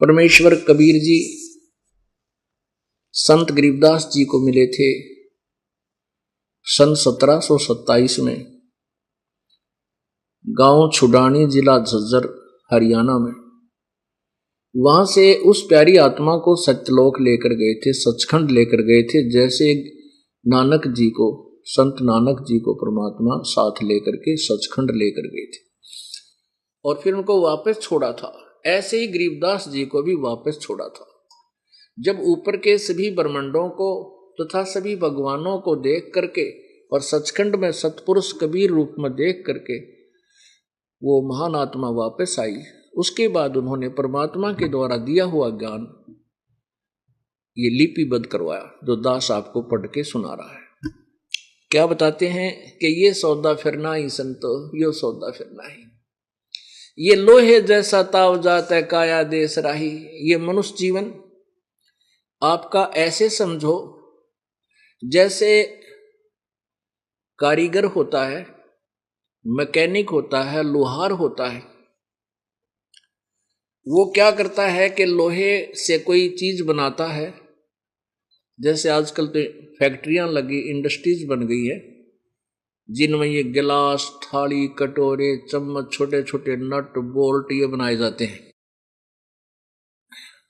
परमेश्वर कबीर जी संत गरीबदास जी को मिले थे सन 1727 में गांव छुडानी जिला झज्जर हरियाणा में। वहां से उस प्यारी आत्मा को सत्यलोक लेकर गए थे, सचखंड लेकर गए थे, जैसे नानक जी को, संत नानक जी को परमात्मा साथ लेकर के सचखंड लेकर गए थे और फिर उनको वापस छोड़ा था। ऐसे ही गरीबदास जी को भी वापस छोड़ा था। जब ऊपर के सभी ब्रह्मांडों को तथा सभी भगवानों को देख करके और सचखंड में सतपुरुष कबीर रूप में देख करके वो महान आत्मा वापस आई, उसके बाद उन्होंने परमात्मा के द्वारा दिया हुआ ज्ञान ये लिपिबद्ध करवाया, जो दास आपको पढ़ के सुना रहा है। क्या बताते हैं कि ये सौदा फिरना ही संतो, यो सौदा फिरना ही, ये लोहे जैसा ताव जात है काया देश राही। ये मनुष्य जीवन आपका ऐसे समझो जैसे कारीगर होता है, मैकेनिक होता है, लोहार होता है। वो क्या करता है कि लोहे से कोई चीज बनाता है, जैसे आजकल तो फैक्ट्रियां लगी, इंडस्ट्रीज बन गई है जिनमें ये गिलास, थाली, कटोरे, चम्मच, छोटे छोटे नट बोल्ट ये बनाए जाते हैं।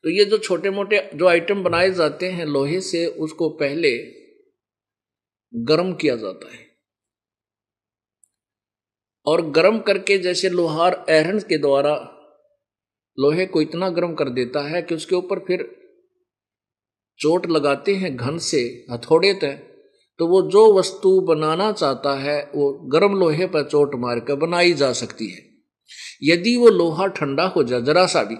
तो ये जो छोटे मोटे जो आइटम बनाए जाते हैं लोहे से, उसको पहले गर्म किया जाता है और गर्म करके जैसे लोहार आयरन के द्वारा लोहे को इतना गर्म कर देता है कि उसके ऊपर फिर चोट लगाते हैं घन से हथौड़े तक, तो वो जो वस्तु बनाना चाहता है वो गर्म लोहे पर चोट मार कर बनाई जा सकती है। यदि वो लोहा ठंडा हो जाए जरा सा भी,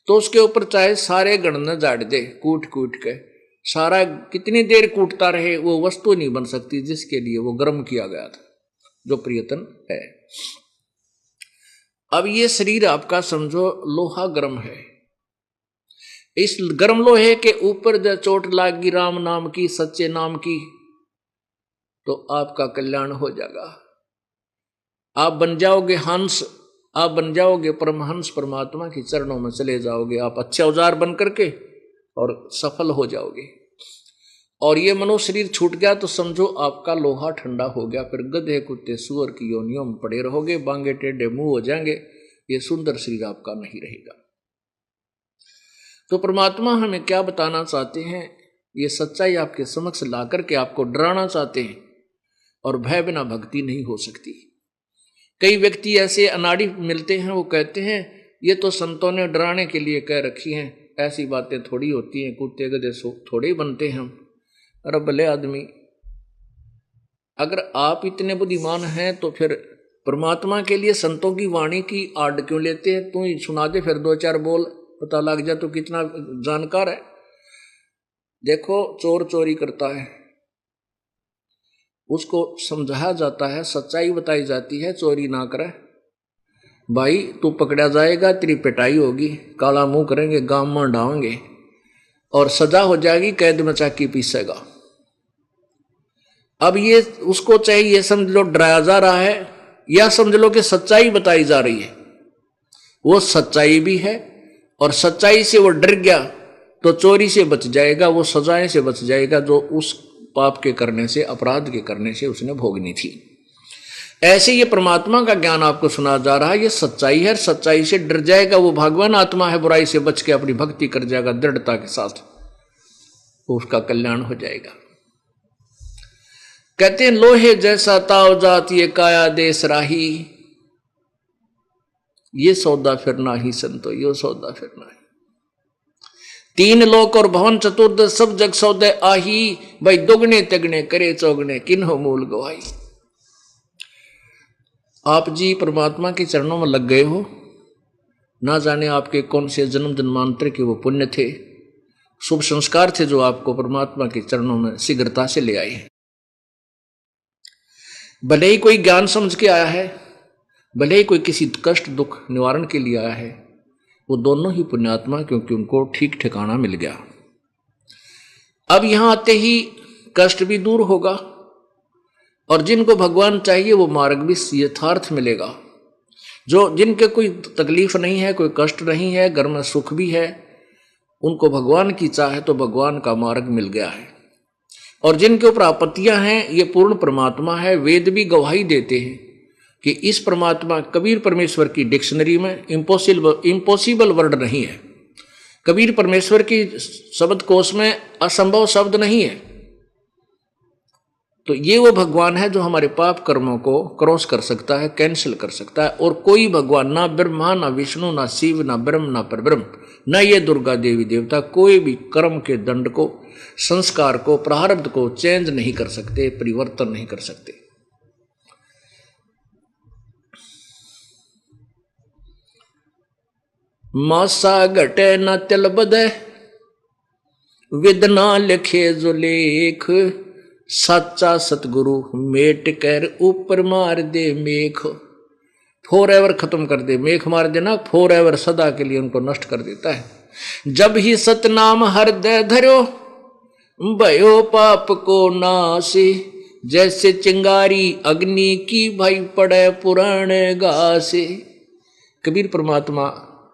तो उसके ऊपर चाहे सारे गण न जाड़ दे, कूट कूट के सारा कितनी देर कूटता रहे, वो वस्तु नहीं बन सकती जिसके लिए वो गर्म किया गया था, जो प्रियतन है। अब ये शरीर आपका समझो लोहा गर्म है, इस गर्म लोहे के ऊपर जब चोट लागी राम नाम की, सच्चे नाम की, तो आपका कल्याण हो जाएगा। आप बन जाओगे हंस, आप बन जाओगे परमहंस, परमात्मा के चरणों में चले जाओगे आप अच्छे औजार बन करके और सफल हो जाओगे। और ये मनो शरीर छूट गया तो समझो आपका लोहा ठंडा हो गया, फिर गधे कुत्ते सुअर की योनियों में पड़े रहोगे, बांगे टेढ़े मुंह हो जाएंगे, ये सुंदर शरीर आपका नहीं रहेगा। तो परमात्मा हमें क्या बताना चाहते हैं, ये सच्चाई आपके समक्ष ला करके आपको डराना चाहते हैं। और भय बिना भक्ति नहीं हो सकती। कई व्यक्ति ऐसे अनाड़ी मिलते हैं, वो कहते हैं ये तो संतों ने डराने के लिए कह रखी हैं, ऐसी बातें थोड़ी होती हैं, कुत्ते गधे थोड़े ही बनते हैं हम। अरे भले आदमी, अगर आप इतने बुद्धिमान हैं तो फिर परमात्मा के लिए संतों की वाणी की आड़ क्यों लेते हैं? तू ही सुना दे, फिर दो चार बोल पता लग जाए तो कितना जानकार है। देखो, चोर चोरी करता है, उसको समझाया जाता है, सच्चाई बताई जाती है, चोरी ना करे भाई, तू पकड़ा जाएगा, तेरी पिटाई होगी, काला मुंह करेंगे, गांव में डालेंगे और सजा हो जाएगी, कैद में चाकी पीसेगा। अब ये उसको चाहिए समझ लो डराया जा रहा है, या समझ लो कि सच्चाई बताई जा रही है। वो सच्चाई भी है और सच्चाई से वो डर गया तो चोरी से बच जाएगा, वो सजाएं से बच जाएगा जो उस पाप के करने से, अपराध के करने से उसने भोगनी थी। ऐसे ये परमात्मा का ज्ञान आपको सुना जा रहा है, ये सच्चाई है, सच्चाई से डर जाएगा, वो भगवान आत्मा है, बुराई से बच के अपनी भक्ति कर जाएगा दृढ़ता के साथ, उसका कल्याण हो जाएगा। कहते हैं लोहे जैसा ताव जात ये काया देश राही, ये सौदा फिरना ही संतो, यो सौदा फिरना ही। तीन लोक और भवन चतुर्दश सब जग सौदे आही, भाई दुगने तिगने करे चौगने किन्हो मूल गवाई। आप जी परमात्मा के चरणों में लग गए हो, ना जाने आपके कौन से जन्म जन्मांतर के वो पुण्य थे, शुभ संस्कार थे जो आपको परमात्मा के चरणों में शीघ्रता से ले आए। भले ही कोई ज्ञान समझ के आया है, भले ही कोई किसी कष्ट दुख निवारण के लिए आया है, वो दोनों ही पुण्यात्मा, क्योंकि उनको ठीक ठिकाना मिल गया। अब यहां आते ही कष्ट भी दूर होगा और जिनको भगवान चाहिए वो मार्ग भी यथार्थ मिलेगा। जो जिनके कोई तकलीफ नहीं है, कोई कष्ट नहीं है, घर में सुख भी है, उनको भगवान की चाह है तो भगवान का मार्ग मिल गया है। और जिनके ऊपर आपत्तियां हैं, ये पूर्ण परमात्मा है। वेद भी गवाही देते हैं कि इस परमात्मा, कबीर परमेश्वर की डिक्शनरी में इम्पॉसिबल वर्ड नहीं है, कबीर परमेश्वर की शब्द कोश में असंभव शब्द नहीं है। तो ये वो भगवान है जो हमारे पाप कर्मों को क्रॉस कर सकता है, कैंसिल कर सकता है। और कोई भगवान, ना ब्रह्मा, ना विष्णु, ना शिव, ना ब्रह्म, ना परब्रह्म, ना ये दुर्गा देवी देवता, कोई भी कर्म के दंड को, संस्कार को, प्रारब्ध को चेंज नहीं कर सकते, परिवर्तन नहीं कर सकते। मासा घटे न तिल बदे, विदना लिखे जो लेख, सच्चा सतगुरु मेट कर ऊपर मार दे मेख। फॉर एवर खत्म कर दे, मेख मार देना, फॉर एवर सदा के लिए उनको नष्ट कर देता है। जब ही सतनाम हृदय धरो, भयो पाप को नासी, जैसे चिंगारी अग्नि की भाई पड़े पुराने घासे। कबीर परमात्मा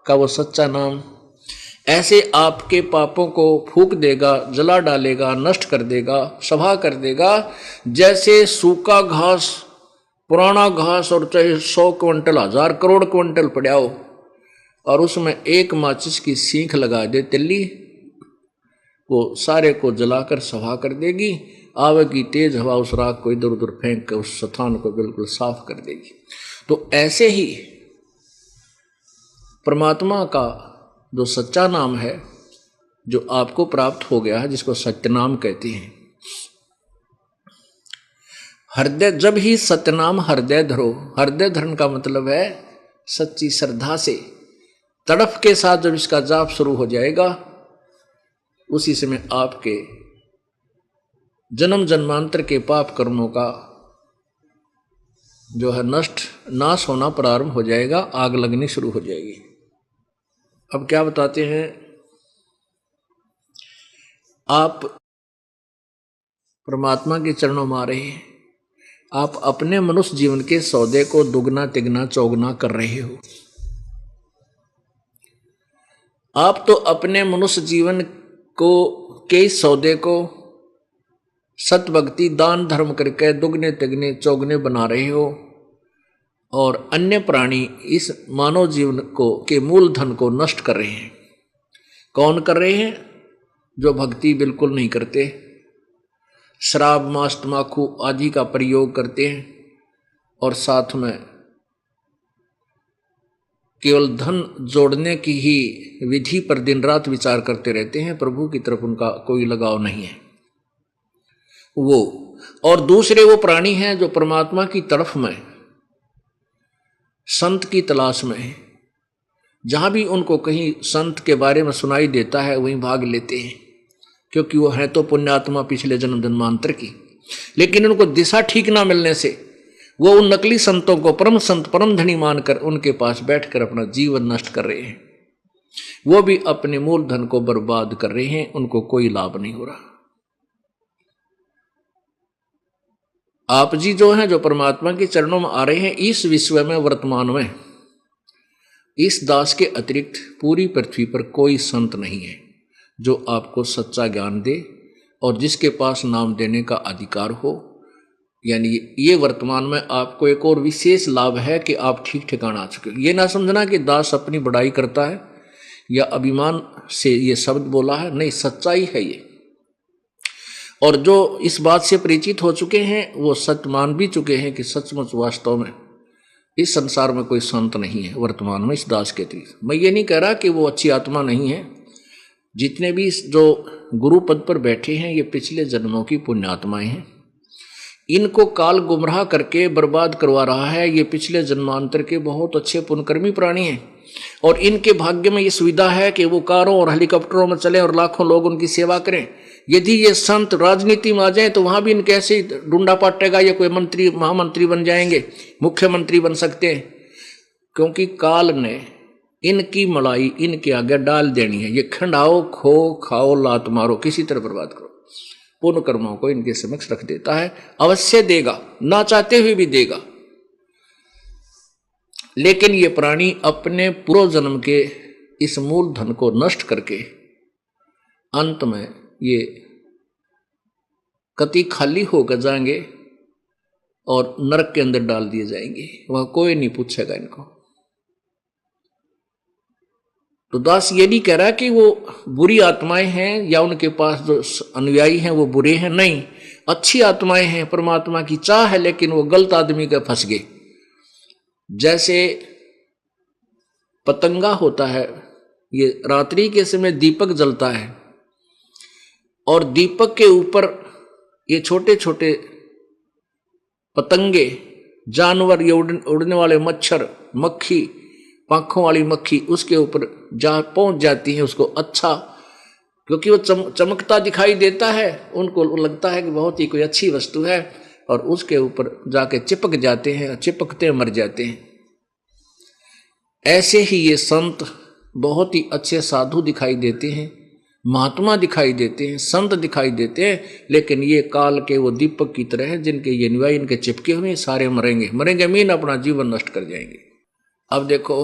का वो सच्चा नाम ऐसे आपके पापों को फूंक देगा, जला डालेगा, नष्ट कर देगा, सभा कर देगा, जैसे सूखा घास, पुराना घास, और चाहे 100 क्विंटल, 1000 करोड़ क्विंटल पड़ा हो और उसमें एक माचिस की सीख लगा दे तिल्ली, वो सारे को जलाकर सभा कर देगी। आवेगी तेज हवा, उस राख को इधर उधर फेंक कर उस स्थान को बिल्कुल साफ कर देगी। तो ऐसे ही परमात्मा का जो सच्चा नाम है, जो आपको प्राप्त हो गया है, जिसको सत्यनाम कहते हैं। हृदय, जब ही सत्यनाम हृदय धरो, हृदय धरण का मतलब है सच्ची श्रद्धा से, तड़फ के साथ जब इसका जाप शुरू हो जाएगा, उसी समय आपके जन्म जन्मांतर के पाप कर्मों का जो है नाश होना प्रारंभ हो जाएगा, आग लगनी शुरू हो जाएगी। अब क्या बताते हैं, आप परमात्मा के चरणों में आ रहे हैं, आप अपने मनुष्य जीवन के सौदे को दुगना तिगना चौगुना कर रहे हो। आप तो अपने मनुष्य जीवन को के सौदे को सत भक्ति दान धर्म करके दुगने तिगने चौगने बना रहे हो, और अन्य प्राणी इस मानव जीवन को के मूल धन को नष्ट कर रहे हैं। कौन कर रहे हैं? जो भक्ति बिल्कुल नहीं करते, शराब मांस तमाकू आदि का प्रयोग करते हैं, और साथ में केवल धन जोड़ने की ही विधि पर दिन रात विचार करते रहते हैं। प्रभु की तरफ उनका कोई लगाव नहीं है वो। और दूसरे वो प्राणी हैं जो परमात्मा की तरफ में, संत की तलाश में है। जहां भी उनको कहीं संत के बारे में सुनाई देता है वहीं भाग लेते हैं, क्योंकि वो है तो पुण्यात्मा पिछले जन्म जन्मांतर की। लेकिन उनको दिशा ठीक ना मिलने से वो उन नकली संतों को परम संत परम धनी मानकर उनके पास बैठकर अपना जीवन नष्ट कर रहे हैं। वो भी अपने मूल धन को बर्बाद कर रहे हैं, उनको कोई लाभ नहीं हो रहा। आप जी जो हैं, जो परमात्मा के चरणों में आ रहे हैं, इस विश्व में वर्तमान में इस दास के अतिरिक्त पूरी पृथ्वी पर कोई संत नहीं है जो आपको सच्चा ज्ञान दे और जिसके पास नाम देने का अधिकार हो। यानी ये वर्तमान में आपको एक और विशेष लाभ है कि आप ठीक ठिकाना आ चुके हो। ये ना समझना कि दास अपनी बड़ाई करता है या अभिमान से ये शब्द बोला है, नहीं, सच्चाई है ये। और जो इस बात से परिचित हो चुके हैं वो सत्य मान भी चुके हैं कि सचमुच वास्तव में इस संसार में कोई संत नहीं है वर्तमान में इस दास के अतिरिक्त। मैं ये नहीं कह रहा कि वो अच्छी आत्मा नहीं है। जितने भी जो गुरु पद पर बैठे हैं ये पिछले जन्मों की पुण्यात्माएं हैं। इनको काल गुमराह करके बर्बाद करवा रहा है। ये पिछले जन्मांतर के बहुत अच्छे पुण्यकर्मी प्राणी हैं और इनके भाग्य में ये सुविधा है कि वो कारों और हेलीकॉप्टरों में चले और लाखों लोग उनकी सेवा करें। यदि ये संत राजनीति में आ जाए तो वहां भी इनके ऐसे ही डूंडा पाटेगा, या कोई मंत्री महामंत्री बन जाएंगे, मुख्यमंत्री बन सकते हैं, क्योंकि काल ने इनकी मलाई इनके आगे डाल देनी है। ये खंडाओ, खो, खाओ, लात मारो, किसी तरह बर्बाद करो, पूर्ण कर्मों को इनके समक्ष रख देता है। अवश्य देगा, ना चाहते हुए भी देगा। लेकिन ये प्राणी अपने पूर्व जन्म के इस मूल धन को नष्ट करके अंत में ये कति खाली होकर जाएंगे और नरक के अंदर डाल दिए जाएंगे, वह कोई नहीं पूछेगा इनको। तो दास ये नहीं कह रहा कि वो बुरी आत्माएं हैं या उनके पास जो अनुयायी हैं वो बुरे हैं, नहीं, अच्छी आत्माएं हैं, परमात्मा की चाह है, लेकिन वो गलत आदमी के फंस गए। जैसे पतंगा होता है, ये रात्रि के समय दीपक जलता है और दीपक के ऊपर ये छोटे छोटे पतंगे, जानवर, ये उड़ने वाले मच्छर, मक्खी, पंखों वाली मक्खी उसके ऊपर जा पहुंच जाती है। उसको अच्छा, क्योंकि वो चमकता दिखाई देता है, उनको लगता है कि बहुत ही कोई अच्छी वस्तु है, और उसके ऊपर जाके चिपक जाते हैं, चिपकते मर जाते हैं। ऐसे ही ये संत बहुत ही अच्छे साधु दिखाई देते हैं, महात्मा दिखाई देते हैं, संत दिखाई देते हैं, लेकिन ये काल के वो दीपक की तरह है जिनके ये अनुयायी इनके चिपके हुए सारे मरेंगे, मरेंगे मीन अपना जीवन नष्ट कर जाएंगे। अब देखो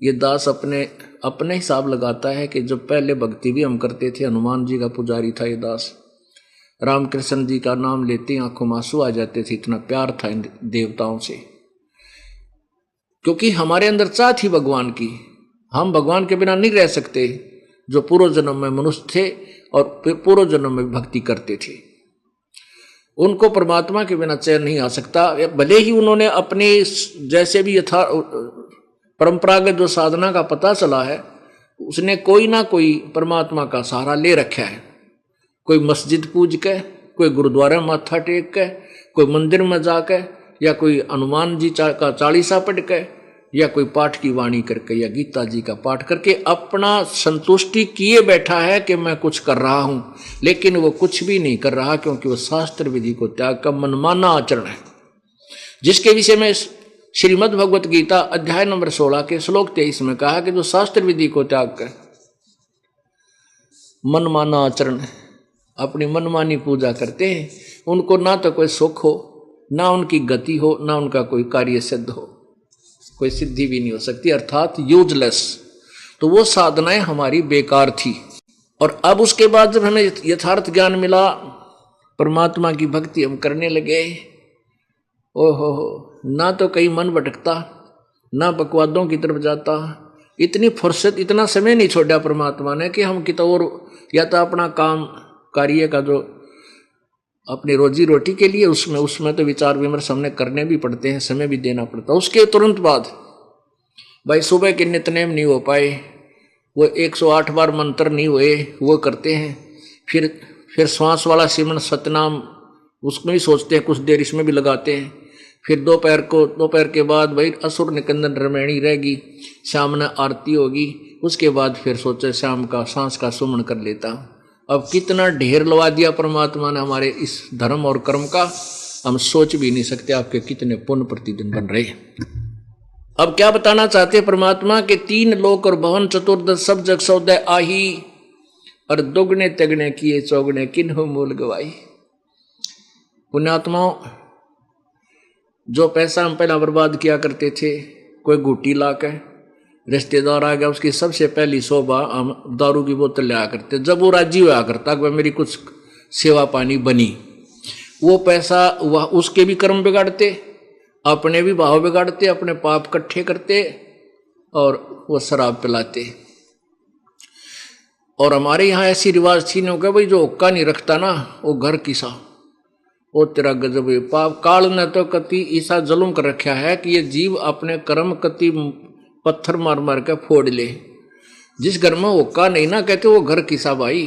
ये दास अपने हिसाब लगाता है कि जब पहले भक्ति भी हम करते थे, हनुमान जी का पुजारी था ये दास, रामकृष्ण जी का नाम लेते ही आंखों में आंसू आ जाते थे, इतना प्यार था इन देवताओं से, क्योंकि हमारे अंदर चाह थी भगवान की, हम भगवान के बिना नहीं रह सकते, जो पूर्व जन्म में मनुष्य थे और पूर्व जन्म में भक्ति करते थे, उनको परमात्मा के बिना चैन नहीं आ सकता। भले ही उन्होंने अपने जैसे भी यथा परंपरागत जो साधना का पता चला है, उसने कोई ना कोई परमात्मा का सहारा ले रखा है, कोई मस्जिद पूज के, कोई गुरुद्वारा माथा टेक के, कोई मंदिर में जाकर, या कोई हनुमान जी का चालीसा पढ़ के, या कोई पाठ की वाणी करके, या गीता जी का पाठ करके अपना संतुष्टि किए बैठा है कि मैं कुछ कर रहा हूं, लेकिन वो कुछ भी नहीं कर रहा, क्योंकि वो शास्त्र विधि को त्याग का मनमाना आचरण है, जिसके विषय में श्रीमद् भगवत गीता अध्याय नंबर 16 के श्लोक 23 में कहा कि जो शास्त्र विधि को त्याग कर मनमाना आचरण, अपनी मनमानी पूजा करते हैं, उनको ना तो कोई सुख हो, ना उनकी गति हो, ना उनका कोई कार्य सिद्ध हो, कोई सिद्धि भी नहीं हो सकती, अर्थात यूजलेस। तो वो साधनाएं हमारी बेकार थी। और अब उसके बाद जब हमें यथार्थ ज्ञान मिला, परमात्मा की भक्ति हम करने लगे, ओहो, ना तो कहीं मन भटकता, ना बकवादों की तरफ जाता, इतनी फुर्सत, इतना समय नहीं छोड़ा परमात्मा ने कि हम कितना और, या तो अपना काम कार्य का जो अपनी रोजी रोटी के लिए उसमें तो विचार विमर्श हमने करने भी पड़ते हैं, समय भी देना पड़ता। उसके तुरंत बाद भाई सुबह के नित्यनेम नहीं हो पाए, वो 108 बार मंत्र नहीं हुए, वो करते हैं, फिर श्वास वाला सिमरन सतनाम उसमें भी सोचते हैं, कुछ देर इसमें भी लगाते हैं, फिर दोपहर के बाद भाई असुर निकंदन रमैणी रहेगी, शाम ने आरती होगी, उसके बाद फिर सोचे शाम का सांस का सुमन कर लेता हूँ। अब कितना ढेर लगा दिया परमात्मा ने हमारे इस धर्म और कर्म का, हम सोच भी नहीं सकते आपके कितने पुण्य प्रतिदिन बन रहे। अब क्या बताना चाहते परमात्मा के 3 लोक और भवन चतुर्दश सब जग सौदय आही, और दुगने तगने किए चौगने किन्हु मूल गवाई। पुण्यात्माओं, जो पैसा हम पहला बर्बाद किया करते थे, कोई गुटी ला के रिश्तेदार आ गया, उसकी सबसे पहली शोभा हम दारू की बोतल ले आ करते, जब वो राजी हुआ करता कि मेरी कुछ सेवा पानी बनी, वो पैसा वह उसके भी कर्म बिगाड़ते, अपने भी भाव बिगाड़ते, अपने पाप इकट्ठे करते और वो शराब पिलाते। और हमारे यहाँ ऐसी रिवाज थी, नहीं हो भाई जो हुक्का नहीं रखता ना वो घर किसा, वो तेरा गजब है। पाप काल ने तो कति ऐसा जुल्म कर रखा है कि ये जीव अपने कर्म कति पत्थर मार मार के फोड़ ले। जिस घर में हुक्का नहीं ना कहते वो घर किसा भाई।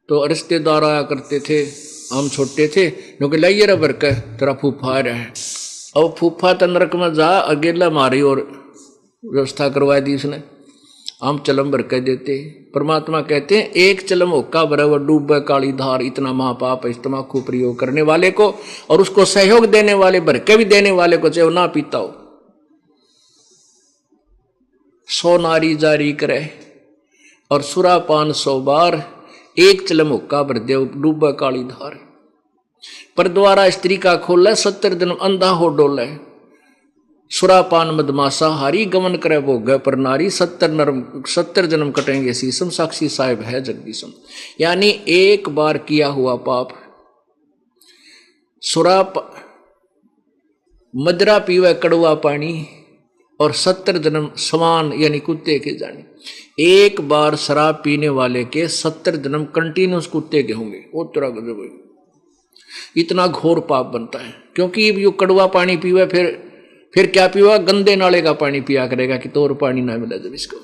तो रिश्तेदार आया करते थे, हम छोटे थे, क्योंकि लाइए रे भर के तेरा फूफा है, अब फूफा तो नरक में जा अकेला मारी और व्यवस्था करवा दी उसने, हम चलम भर के देते। परमात्मा कहते हैं एक चलम हुक्का बराबर डूबे काली धार, इतना महापाप है तम्बाकू प्रयोग करने वाले को और उसको सहयोग देने वाले, भर के भी देने वाले को, चाहे वो ना पीता हो। 100 नारी जारी करे और सुरापान 100 बार, एक चलम हुक्का भर दे डूबे काली धार। पर द्वारा स्त्री का खोले 70 दिन अंधा हो डोले। सुरापान मदमासा हारी गमन करे भोग पर नारी 70 जन्म कटेंगे शीशम साक्षी साहिब है जगदीशम। यानी एक बार किया हुआ पाप, मदरा पीवे कड़वा पानी और 70 जन्म समान यानी कुत्ते के जाने। एक बार शराब पीने वाले के 70 जन्म कंटिन्यूस कुत्ते के होंगे। वो तरह गजब, इतना घोर पाप बनता है। क्योंकि ये कड़वा पानी पीवे फिर क्या पीवा, गंदे नाले का पानी पिया करेगा कि तो और पानी ना मिला जब इसको।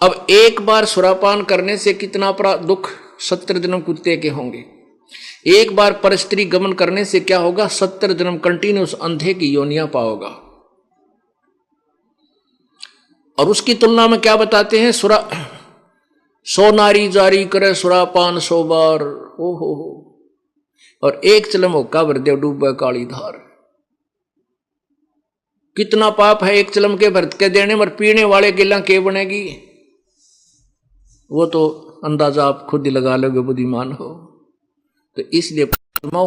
अब एक बार सुरापान करने से कितना दुख 70 जन्म कुत्ते के होंगे। एक बार परस्त्री गमन करने से क्या होगा, 70 जन्म कंटिन्यूस अंधे की योनियां पाओगा। और उसकी तुलना में क्या बताते हैं, 100 नारी जारी करे सुरापान 100 बार हो और एक चलम होका भर दे डूबे काली धार। कितना पाप है एक चलम के भर के देने में, पीने वाले गिला के बनेगी वो तो अंदाजा आप खुद ही लगा लोगे बुद्धिमान हो। तो इसलिए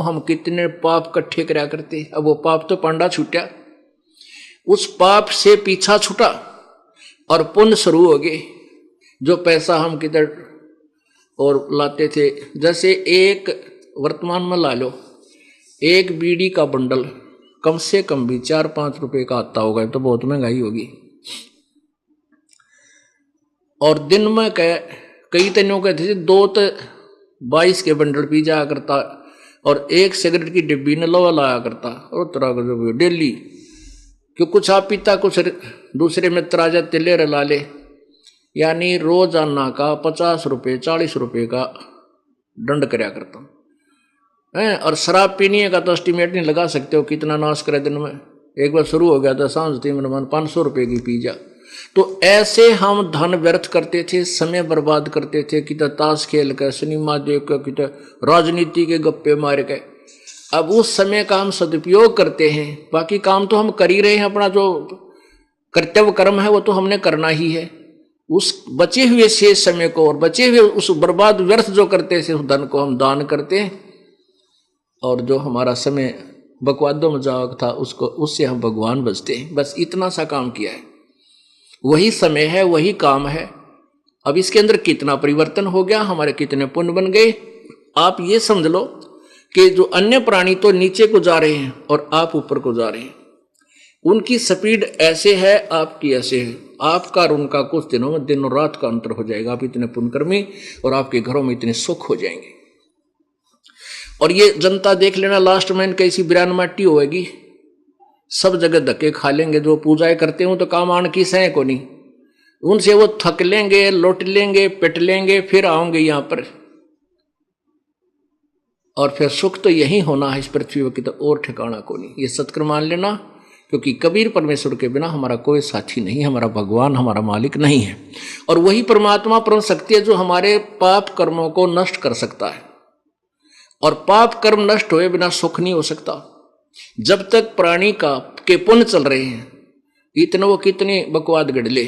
हम कितने पाप इकट्ठे करा करते। अब वो पाप तो पांडा छूटा, उस पाप से पीछा छूटा और पुण्य शुरू हो गए। जो पैसा हम किधर और लाते थे, जैसे एक वर्तमान में ला लो, एक बीड़ी का बंडल कम से कम भी 4-5 रुपए का आता होगा, तो बहुत महंगाई होगी। और दिन में कई तनों कहते थे 2 तो 22 के बंडल पी जाया करता और 1 सिगरेट की डिब्बी ने लोहा लाया करता। और तरह का डेली क्यों कुछ आप पीता, कुछ दूसरे मित्र आ जाते ले ला ले। यानी रोजाना का 50 रुपये 40 रुपये का दंड करया करता है। और शराब पीने का तो एस्टिमेट नहीं लगा सकते हो कितना नाश करे दिन में। एक बार शुरू हो गया था सांझ 500 रुपये की पी जा। तो ऐसे हम धन व्यर्थ करते थे, समय बर्बाद करते थे, कितना ताश खेल कर, सिनेमा देख कर, कितना राजनीति के गप्पे मार के। अब उस समय का हम सदुपयोग करते हैं। बाकी काम तो हम कर ही रहे हैं, अपना जो कर्तव्य कर्म है वो तो हमने करना ही है। उस बचे हुए शेष समय को और बचे हुए उस बर्बाद व्यर्थ जो करते थे उस धन को हम दान करते हैं। और जो हमारा समय बकवादों मजाक था उससे हम भगवान बचते हैं। बस इतना सा काम किया है, वही समय है, वही काम है। अब इसके अंदर कितना परिवर्तन हो गया, हमारे कितने पुण्य बन गए। आप ये समझ लो कि जो अन्य प्राणी तो नीचे को जा रहे हैं और आप ऊपर को जा रहे हैं। उनकी स्पीड ऐसे है, आपकी ऐसे है। आपका और उनका कुछ दिनों में दिन और रात का अंतर हो जाएगा। आप इतने पुण्यकर्मी और आपके घरों में इतने सुख हो जाएंगे। और ये जनता देख लेना, लास्ट में कैसी बिरान माटी होएगी। सब जगह धक्के खा लेंगे। जो पूजाएं करते हो तो काम आन की सह को नहीं, उनसे वो थक लेंगे, लौट लेंगे, पिट लेंगे, फिर आओगे यहां पर। और फिर सुख तो यही होना है इस पृथ्वी पर, तो और ठिकाना को नहीं। ये सत्कर मान लेना, क्योंकि कबीर परमेश्वर के बिना हमारा कोई साथी नहीं, हमारा भगवान हमारा मालिक नहीं है। और वही परमात्मा परम शक्ति है जो हमारे पाप कर्मों को नष्ट कर सकता है। और पाप कर्म नष्ट हुए बिना सुख नहीं हो सकता। जब तक प्राणी के पुण्य चल रहे हैं, इतने वो कितने बकवाद गढ़ले,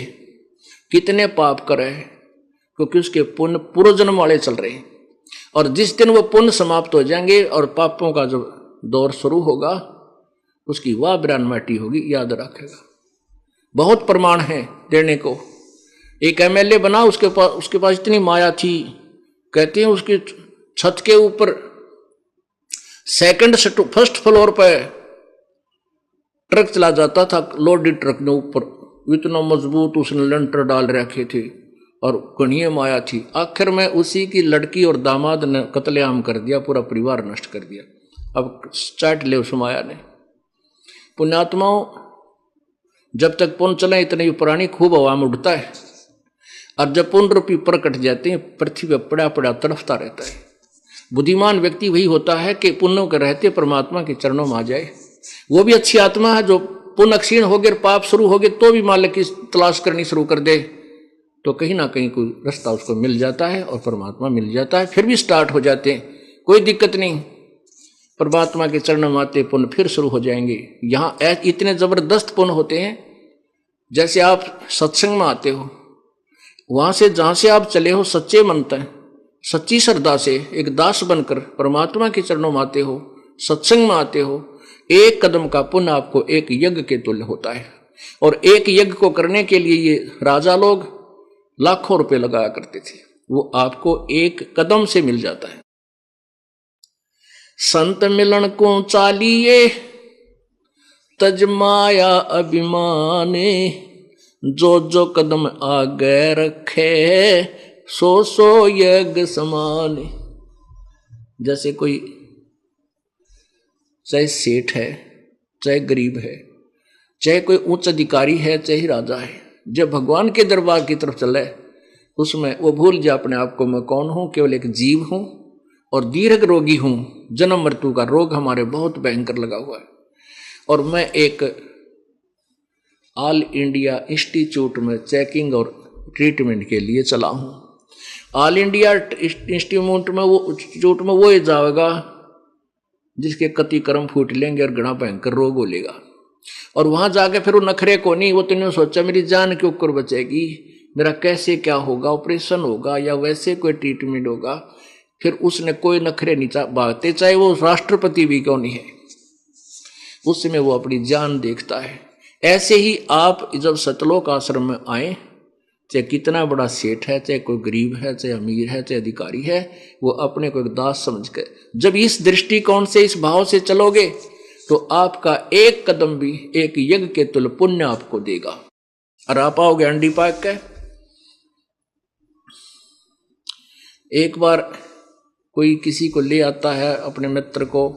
कितने पाप करे, क्योंकि उसके पुण्य पूर्व जन्म वाले चल रहे हैं। और जिस दिन वो पुण्य समाप्त हो जाएंगे और पापों का जो दौर शुरू होगा, उसकी वाह बिरान माटी होगी, याद रखेगा। बहुत प्रमाण है देने को। एक एमएलए बना, उसके पास इतनी माया थी, कहते हैं उसकी छत के ऊपर फर्स्ट फ्लोर पे ट्रक चला जाता था, लोडेड ट्रक ने ऊपर, इतना मजबूत उसने लेंटर डाल रखे थे और कनिए माया थी। आखिर में उसी की लड़की और दामाद ने कत्लेआम कर दिया, पूरा परिवार नष्ट कर दिया। अब चाट ले उस माया ने। पुण्यात्माओं, जब तक पुण्य चले इतने ही प्राणी खूब हवा में उड़ता है, और जब पुण्य रूपी पर कट जाते हैं, पृथ्वी पर पड़ा पड़ा तड़फता रहता है। बुद्धिमान व्यक्ति वही होता है कि पुण्यों के रहते परमात्मा के चरणों में आ जाए। वो भी अच्छी आत्मा है जो पुण्य क्षीण हो गए, पाप शुरू हो गए, तो भी मालिक की तलाश करनी शुरू कर दे, तो कहीं ना कहीं कोई रास्ता उसको मिल जाता है और परमात्मा मिल जाता है। फिर भी स्टार्ट हो जाते हैं, कोई दिक्कत नहीं। परमात्मा के चरणों में आते पुण्य फिर शुरू हो जाएंगे। यहाँ इतने जबरदस्त पुण्य होते हैं, जैसे आप सत्संग में आते हो, वहां से जहां से आप चले हो सच्चे मन से, सच्ची श्रद्धा से एक दास बनकर परमात्मा के चरणों में आते हो, सत्संग में आते हो, एक कदम का पुण्य आपको एक यज्ञ के तुल्य होता है। और एक यज्ञ को करने के लिए ये राजा लोग लाखों रुपए लगाया करते थे, वो आपको एक कदम से मिल जाता है। संत मिलन को चालिए तज माया अभिमाने, जो जो कदम आगे रखे सो सो यज्ञ समाने। जैसे कोई चाहे सेठ है, चाहे गरीब है, चाहे कोई उच्च अधिकारी है, चाहे राजा है, जब भगवान के दरबार की तरफ चले उसमें वो भूल जाए अपने आप को, मैं कौन हूं, केवल एक जीव हूं और दीर्घ रोगी हूं, जन्म मृत्यु का रोग हमारे बहुत भयंकर लगा हुआ है, और मैं एक ऑल इंडिया इंस्टीट्यूट में चेकिंग और ट्रीटमेंट के लिए चला हूं। ऑल इंडिया इंस्टीट्यूट में वो ही जाएगा जिसके कति कर्म फूट लेंगे और घना भयंकर रोग हो लेगा, और वहां जाके फिर वो नखरे को नहीं, वो तुमने सोचा मेरी जान क्यों कर बचेगी, मेरा कैसे क्या होगा, ऑपरेशन होगा या वैसे कोई ट्रीटमेंट होगा, फिर उसने कोई नखरे नहीं बागते, चाहे वो राष्ट्रपति भी क्यों नहीं है, उसमें वो अपनी जान देखता है। ऐसे ही आप जब सतलोक आश्रम में आए, चाहे कितना बड़ा सेठ है, चाहे कोई गरीब है, चाहे अमीर है, चाहे अधिकारी है, वो अपने को एक दास समझ के जब इस दृष्टिकोण से इस भाव से चलोगे तो आपका एक कदम भी एक यज्ञ के तुल्य पुण्य आपको देगा और आप आओगे अंडी पाक के। एक बार कोई किसी को ले आता है अपने मित्र को,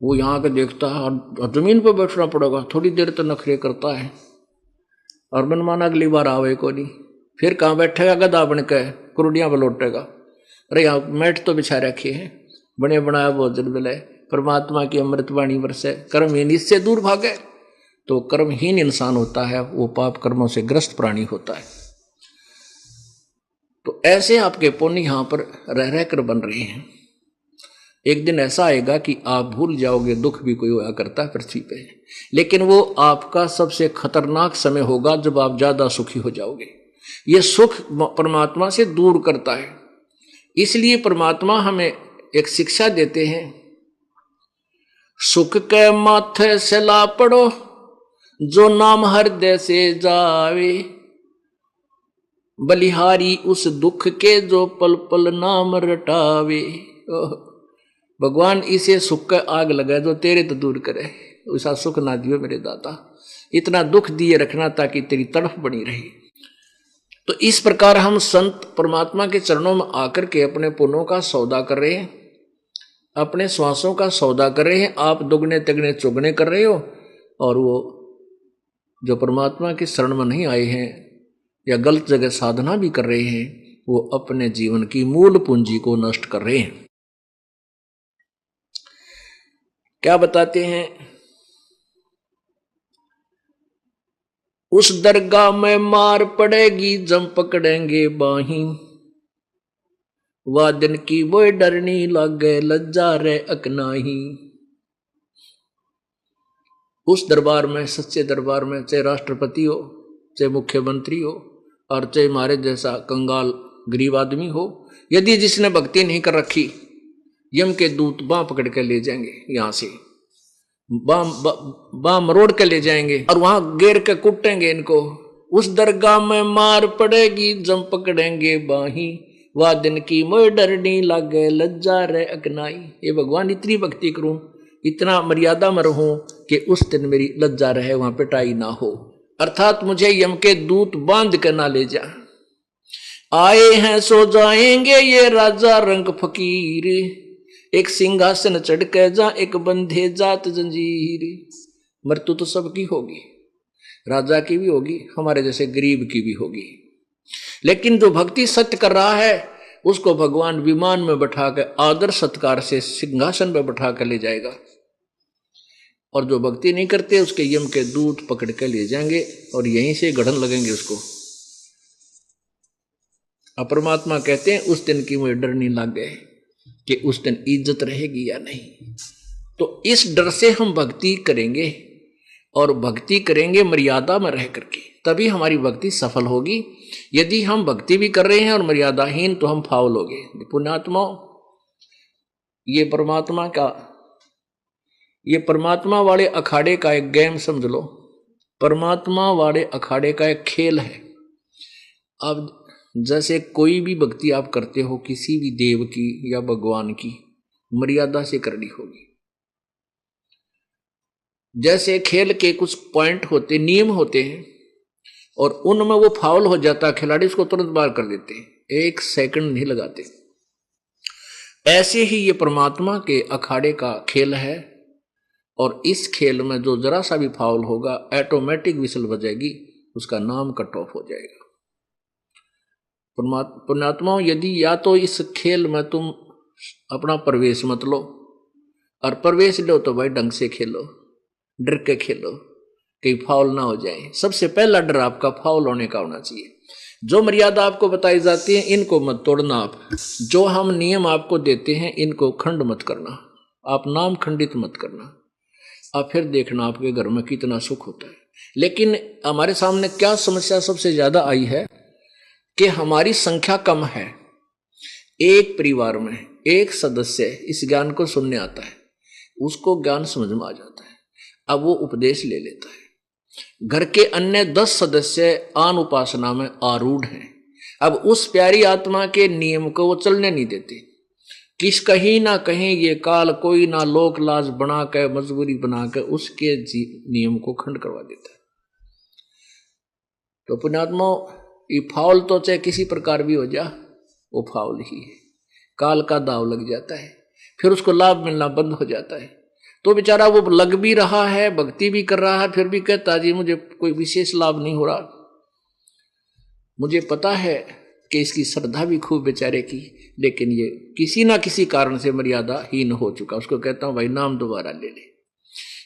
वो यहाँ के देखता है और जमीन पर बैठना पड़ेगा, थोड़ी देर तो नखरे करता है और मनमाना अगली बार आवे को नहीं, फिर कहाँ बैठेगा गधा बन के कुरुडियाँ पर लौटेगा। अरे यहाँ मैट तो बिछा रखे हैं, बने बनाया भोजन मिले, परमात्मा की अमृतवाणी बरसे, कर्महीन इससे दूर भागे, तो कर्महीन इंसान होता है, वो पाप कर्मों से ग्रस्त प्राणी होता है। तो ऐसे आपके पुण्य यहाँ पर रह रह कर बन रहे हैं। एक दिन ऐसा आएगा कि आप भूल जाओगे, दुख भी कोई हुआ करता है पृथ्वी पे, लेकिन वो आपका सबसे खतरनाक समय होगा जब आप ज्यादा सुखी हो जाओगे। ये सुख परमात्मा से दूर करता है, इसलिए परमात्मा हमें एक शिक्षा देते हैं, सुख के माथे से ला पड़ो जो नाम हृदय से जावे, बलिहारी उस दुख के जो पल पल नाम रटावे। भगवान इसे सुख का आग लगाए जो तेरे तो दूर करे, ऐसा सुख ना दियो मेरे दाता, इतना दुख दिए रखना ताकि तेरी तड़फ बनी रही। तो इस प्रकार हम संत परमात्मा के चरणों में आकर के अपने पुण्यों का सौदा कर रहे हैं, अपने श्वासों का सौदा कर रहे हैं। आप दुगने तिगने चुगने कर रहे हो, और वो जो परमात्मा के शरण में नहीं आए हैं या गलत जगह साधना भी कर रहे हैं, वो अपने जीवन की मूल पूंजी को नष्ट कर रहे हैं। क्या बताते हैं, उस दरगाह में मार पड़ेगी जम पकड़ेंगे बाही, वह दिन की वो डरनी लागे लज्जा रे अकनाही। उस दरबार में, सच्चे दरबार में, चाहे राष्ट्रपति हो, चाहे मुख्यमंत्री हो, और चाहे हमारे जैसा कंगाल गरीब आदमी हो, यदि जिसने भक्ति नहीं कर रखी, यम के दूत बाँ पकड़ के ले जाएंगे, यहां से बाँ मरोड़ के ले जाएंगे और वहां घेर के कुटेंगे इनको। उस दरगाह में मार पड़ेगी जम पकड़ेंगे बाही, वह दिन की मोह डरनी लागे लज्जा रे अकनाई। ये भगवान इतनी भक्ति करूं, इतना मर्यादा में रहूं कि उस दिन मेरी लज्जा रहे, वहां पिटाई ना हो, अर्थात मुझे यम के दूत बांध के ना ले जा। आए हैं सो जाएंगे ये राजा रंग फकीर, एक सिंहासन चढ़ के जा एक बंधे जात जंजीर। मृत्यु तो सबकी होगी, राजा की भी होगी, हमारे जैसे गरीब की भी होगी, लेकिन जो भक्ति सत्य कर रहा है उसको भगवान विमान में बैठा कर आदर सत्कार से सिंहासन पर बैठा कर ले जाएगा, और जो भक्ति नहीं करते उसके यम के दूत पकड़ के ले जाएंगे और यहीं से गढ़न लगेंगे उसको। परमात्मा कहते हैं उस दिन की मुझे डर नहीं लग गए कि उस दिन इज्जत रहेगी या नहीं। तो इस डर से हम भक्ति करेंगे, और भक्ति करेंगे मर्यादा में रह करके, तभी हमारी भक्ति सफल होगी। यदि हम भक्ति भी कर रहे हैं और मर्यादाहीन, तो हम फाउल हो गए। पुण्यात्मा, ये परमात्मा का ये परमात्मा वाले अखाड़े का एक गेम समझ लो, परमात्मा वाले अखाड़े का एक खेल है। अब जैसे कोई भी भक्ति आप करते हो किसी भी देव की या भगवान की, मर्यादा से करनी होगी। जैसे खेल के कुछ पॉइंट होते, नियम होते हैं, और उनमें वो फाउल हो जाता है, खिलाड़ी उसको तुरंत बाहर कर देते हैं, 1 सेकंड नहीं लगाते। ऐसे ही ये परमात्मा के अखाड़े का खेल है, और इस खेल में जो जरा सा भी फाउल होगा ऑटोमेटिक विसल बजेगी, उसका नाम कट ऑफ हो जाएगा। पुण्यात्माओं, यदि या तो इस खेल में तुम अपना प्रवेश मत लो, और प्रवेश लो तो भाई ढंग से खेलो, डर के खेलो, कहीं फाउल ना हो जाए। सबसे पहला डर आपका फाउल होने का होना चाहिए। जो मर्यादा आपको बताई जाती है इनको मत तोड़ना आप, जो हम नियम आपको देते हैं इनको खंड मत करना, आप नाम खंडित मत करना। आप फिर देखना आपके घर में कितना सुख होता है। लेकिन हमारे सामने क्या समस्या सबसे ज्यादा आई है कि हमारी संख्या कम है। एक परिवार में एक सदस्य इस ज्ञान को सुनने आता है, उसको ज्ञान समझ में आ जाता है, अब वो उपदेश ले लेता है। घर के अन्य 10 सदस्य आन उपासना में आरूढ़ हैं, अब उस प्यारी आत्मा के नियम को वो चलने नहीं देते। किस कहीं ना कहीं ये काल कोई ना लोक लाज बना के, मजबूरी बना के उसके नियम को खंड करवा देता है। तो पुण्यात्मा, ये फाउल तो चाहे किसी प्रकार भी हो जा, वो फाउल ही है, काल का दाव लग जाता है, फिर उसको लाभ मिलना बंद हो जाता है। तो बेचारा वो लग भी रहा है, भक्ति भी कर रहा है, फिर भी कहता जी मुझे कोई विशेष लाभ नहीं हो रहा। मुझे पता है कि इसकी श्रद्धा भी खूब बेचारे की, लेकिन ये किसी ना किसी कारण से मर्यादा हीन हो चुका। उसको कहता हूं भाई नाम दोबारा ले ले।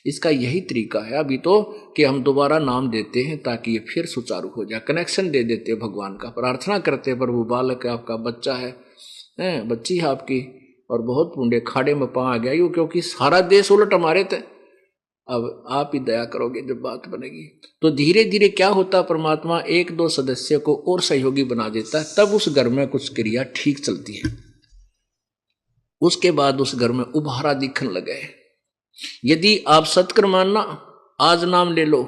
इसका यही तरीका है अभी तो कि हम दोबारा नाम देते हैं ताकि ये फिर सुचारू हो जाए। कनेक्शन दे देते हैं भगवान का, प्रार्थना करते हैं प्रभु बालक है आपका, बच्चा है, बच्ची है आपकी, और बहुत पुण्य खाड़े में पा गया यूं, क्योंकि सारा देश उलट हमारे थे। अब आप ही दया करोगे जब बात बनेगी। तो धीरे धीरे क्या होता, परमात्मा 1-2 सदस्य को और सहयोगी बना देता है, तब उस घर में कुछ क्रिया ठीक चलती है। उसके बाद उस घर में उभारा दिखने लगे। यदि आप सत्कर्म मानना, आज नाम ले लो,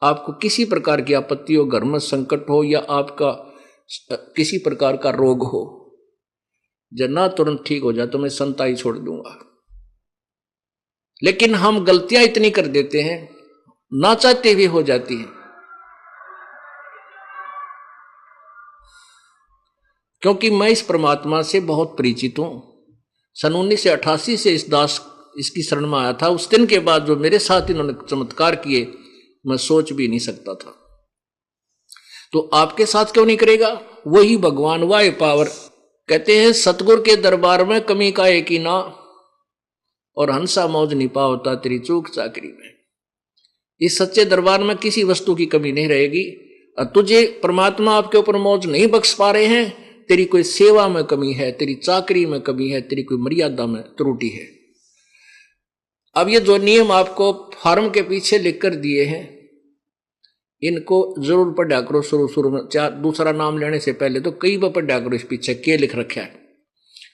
आपको किसी प्रकार की आपत्ति हो, घर में संकट हो, या आपका किसी प्रकार का रोग हो, जब ना तुरंत ठीक हो जाए तो मैं संताई छोड़ दूंगा। लेकिन हम गलतियां इतनी कर देते हैं, ना चाहते हुए हो जाती हैं, क्योंकि मैं इस परमात्मा से बहुत परिचित हूं। सन 1988 से इस दास इसकी शरण में आया था। उस दिन के बाद जो मेरे साथ इन्होंने चमत्कार किए, मैं सोच भी नहीं सकता था। तो आपके साथ क्यों नहीं करेगा? वही भगवान, वाह पावर। कहते हैं सतगुरु के दरबार में कमी का एक ही ना, और हंसा मौज नहीं पावता तेरी चूक चाकरी में। इस सच्चे दरबार में किसी वस्तु की कमी नहीं रहेगी। और तुझे परमात्मा आपके ऊपर मौज नहीं बख्श पा रहे हैं, तेरी कोई सेवा में कमी है, तेरी चाकरी में कमी है, तेरी कोई मर्यादा में त्रुटि है। अब ये जो नियम आपको फार्म के पीछे लिखकर दिए हैं, इनको जरूर पढ़ा करो। शुरू में दूसरा नाम लेने से पहले तो कई बार पढ़ा करो इस पीछे क्या लिख रखा है।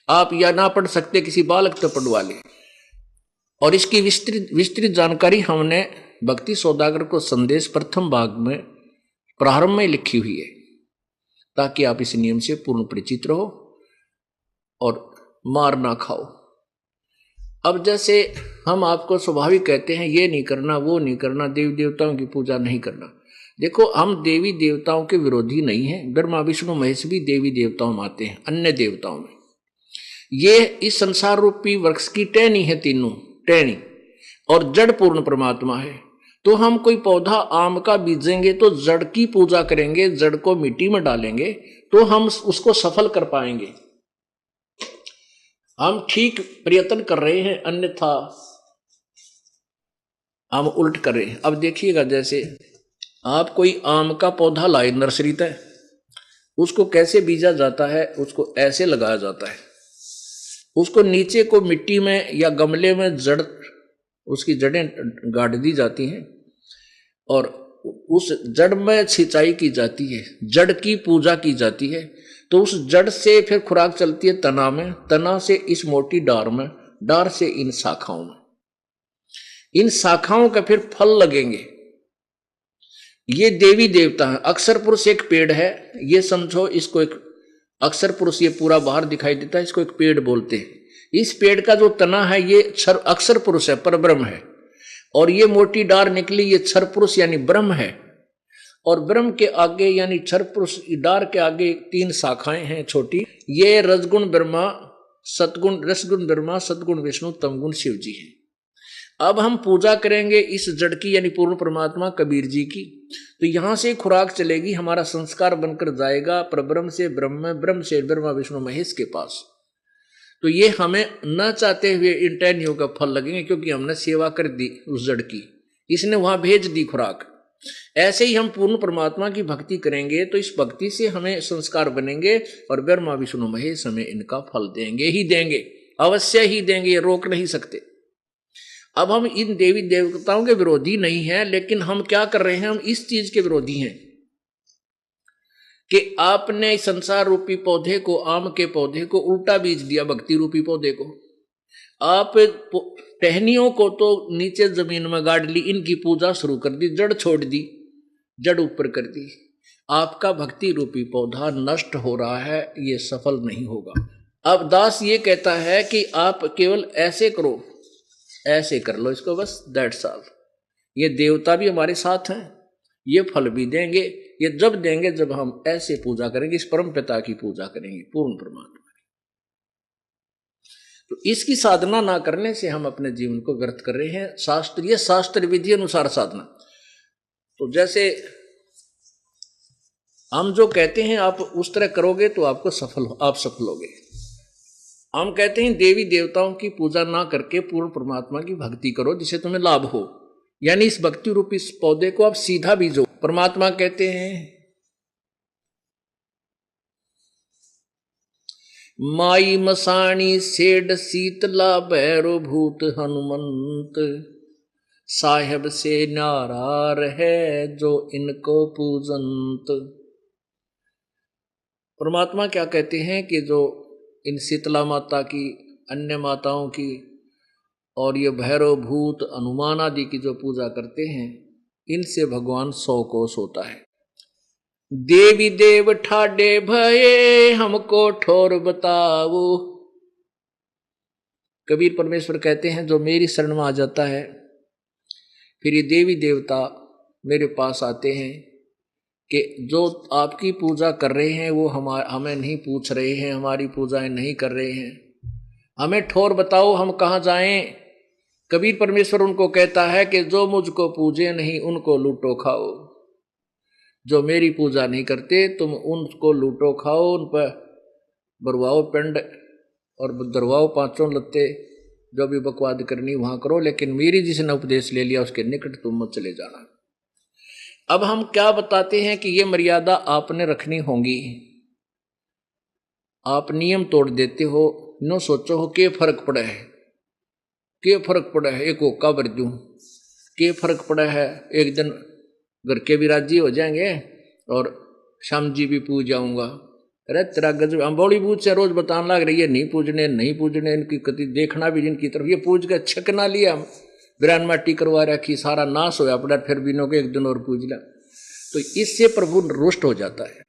आप या ना पढ़ सकते, किसी बालक तो पढ़वा ले। और इसकी विस्तृत जानकारी हमने भक्ति सौदागर को संदेश प्रथम भाग में प्रारंभ में लिखी हुई है, ताकि आप इस नियम से पूर्ण परिचित रहो और मार ना खाओ। अब जैसे हम आपको स्वाभाविक कहते हैं ये नहीं करना, वो नहीं करना, देवी देवताओं की पूजा नहीं करना। देखो, हम देवी देवताओं के विरोधी नहीं हैं। ब्रह्मा विष्णु महेश भी देवी देवताओं में आते हैं, अन्य देवताओं में। ये इस संसार रूपी वृक्ष की टहनी है, तीनों टहनी, और जड़ पूर्ण परमात्मा है। तो हम कोई पौधा आम का बीजेंगे तो जड़ की पूजा करेंगे, जड़ को मिट्टी में डालेंगे तो हम उसको सफल कर पाएंगे। हम ठीक प्रयत्न कर रहे हैं, अन्यथा हम उल्ट कर रहे हैं। अब देखिएगा, जैसे आप कोई आम का पौधा लाए नर्सरी तक, उसको कैसे बीजा जाता है, उसको ऐसे लगाया जाता है, उसको नीचे को मिट्टी में या गमले में जड़, उसकी जड़ें गाड़ दी जाती हैं और उस जड़ में सिंचाई की जाती है, जड़ की पूजा की जाती है। तो उस जड़ से फिर खुराक चलती है तना में, तना से इस मोटी डार में, डार से इन शाखाओं में। इन शाखाओं का फिर फल लगेंगे। ये देवी देवता है। अक्षर पुरुष एक पेड़ है, ये समझो इसको एक अक्षर पुरुष, ये पूरा बाहर दिखाई देता है, इसको एक पेड़ बोलते हैं। इस पेड़ का जो तना है ये अक्षर पुरुष है, परब्रह्म है। और ये मोटी डार निकली, ये क्षर पुरुष यानी ब्रह्म है। और ब्रह्म के आगे यानी क्षर पुरुष डार के आगे 3 शाखाएं हैं छोटी। ये रजगुण ब्रह्मा, सतगुण रसगुण ब्रह्मा, सतगुण विष्णु, तमगुण शिव जी हैं। अब हम पूजा करेंगे इस जड़ की यानी पूर्ण परमात्मा कबीर जी की। तो यहां से खुराक चलेगी, हमारा संस्कार बनकर जाएगा परब्रह्म से ब्रह्म, ब्रह्म से ब्रह्मा विष्णु महेश के पास। तो ये हमें न चाहते हुए इन टहनियों का फल लगेंगे, क्योंकि हमने सेवा कर दी उस जड़ की, इसने वहां भेज दी खुराक। ऐसे ही हम पूर्ण परमात्मा की भक्ति करेंगे तो इस भक्ति से हमें संस्कार बनेंगे और ब्रह्मा विष्णु महेश हमें इनका फल देंगे ही देंगे, अवश्य ही देंगे, ये रोक नहीं सकते। अब हम इन देवी देवताओं के विरोधी नहीं हैं, लेकिन हम क्या कर रहे हैं, हम इस चीज के विरोधी हैं कि आपने संसार रूपी पौधे को, आम के पौधे को उल्टा बीज दिया, भक्ति रूपी पौधे को। आप टहनियों को तो नीचे जमीन में गाड़ ली, इनकी पूजा शुरू कर दी, जड़ छोड़ दी, जड़ ऊपर कर दी। आपका भक्ति रूपी पौधा नष्ट हो रहा है, ये सफल नहीं होगा। अब दास ये कहता है कि आप केवल ऐसे करो, ऐसे कर लो इसको, बस दैट्स ऑल। ये देवता भी हमारे साथ हैं, ये फल भी देंगे। ये जब देंगे जब हम ऐसे पूजा करेंगे, इस परम पिता की पूजा करेंगे, पूर्ण परमात्मा। तो इसकी साधना ना करने से हम अपने जीवन को व्यर्थ कर रहे हैं। शास्त्र, ये शास्त्र विधि अनुसार साधना। तो जैसे हम जो कहते हैं आप उस तरह करोगे तो आप सफल होगे। हम कहते हैं देवी देवताओं की पूजा ना करके पूर्ण परमात्मा की भक्ति करो जिससे तुम्हें लाभ हो, यानी इस भक्ति रूपी इस पौधे को आप सीधा बीजो। परमात्मा कहते हैं माई मसाणी सेड शीतला भैरो भूत हनुमंत, साहेब से नारार है जो इनको पूजंत। परमात्मा क्या कहते हैं कि जो इन शीतला माता की, अन्य माताओं की और ये भैरव भूत हनुमान आदि की जो पूजा करते हैं, इनसे भगवान 100 कोस होता है। देवी देव ठाडे भये हमको ठोर बताओ। कबीर परमेश्वर कहते हैं जो मेरी शरण में आ जाता है, फिर ये देवी देवता मेरे पास आते हैं कि जो आपकी पूजा कर रहे हैं वो हमें नहीं पूछ रहे हैं, हमारी पूजाएं नहीं कर रहे हैं, हमें ठोर बताओ हम कहाँ जाएं। कबीर परमेश्वर उनको कहता है कि जो मुझको पूजे नहीं उनको लूटो खाओ। जो मेरी पूजा नहीं करते तुम उनको लूटो खाओ, उन पर बरवाओ पिंड और दरवाओ 5 लत्ते, जो भी बकवाद करनी वहां करो, लेकिन मेरी जिसने उपदेश ले लिया उसके निकट तुम मत चले जाना। अब हम क्या बताते हैं कि ये मर्यादा आपने रखनी होगी। आप नियम तोड़ देते हो, नो सोचो हो के फर्क पड़ा है, के फर्क पड़ा है, एक होका भर दूं, के फर्क पड़ा है, एक दिन घर के भी राजी हो जाएंगे और श्याम जी भी पूज जाऊंगा। अरे तेरा गजब, हम बॉलीवुड से रोज बताने लग रही है नहीं पूजने नहीं पूजने, इनकी कति देखना भी जिनकी तरफ, ये पूज के छकना लिया, बिरान माटी करवा रखी, सारा नाश होया पड़ा, फिर बिनो के एक दिन और पूज लिया। तो इससे प्रभु रुष्ट हो जाता है।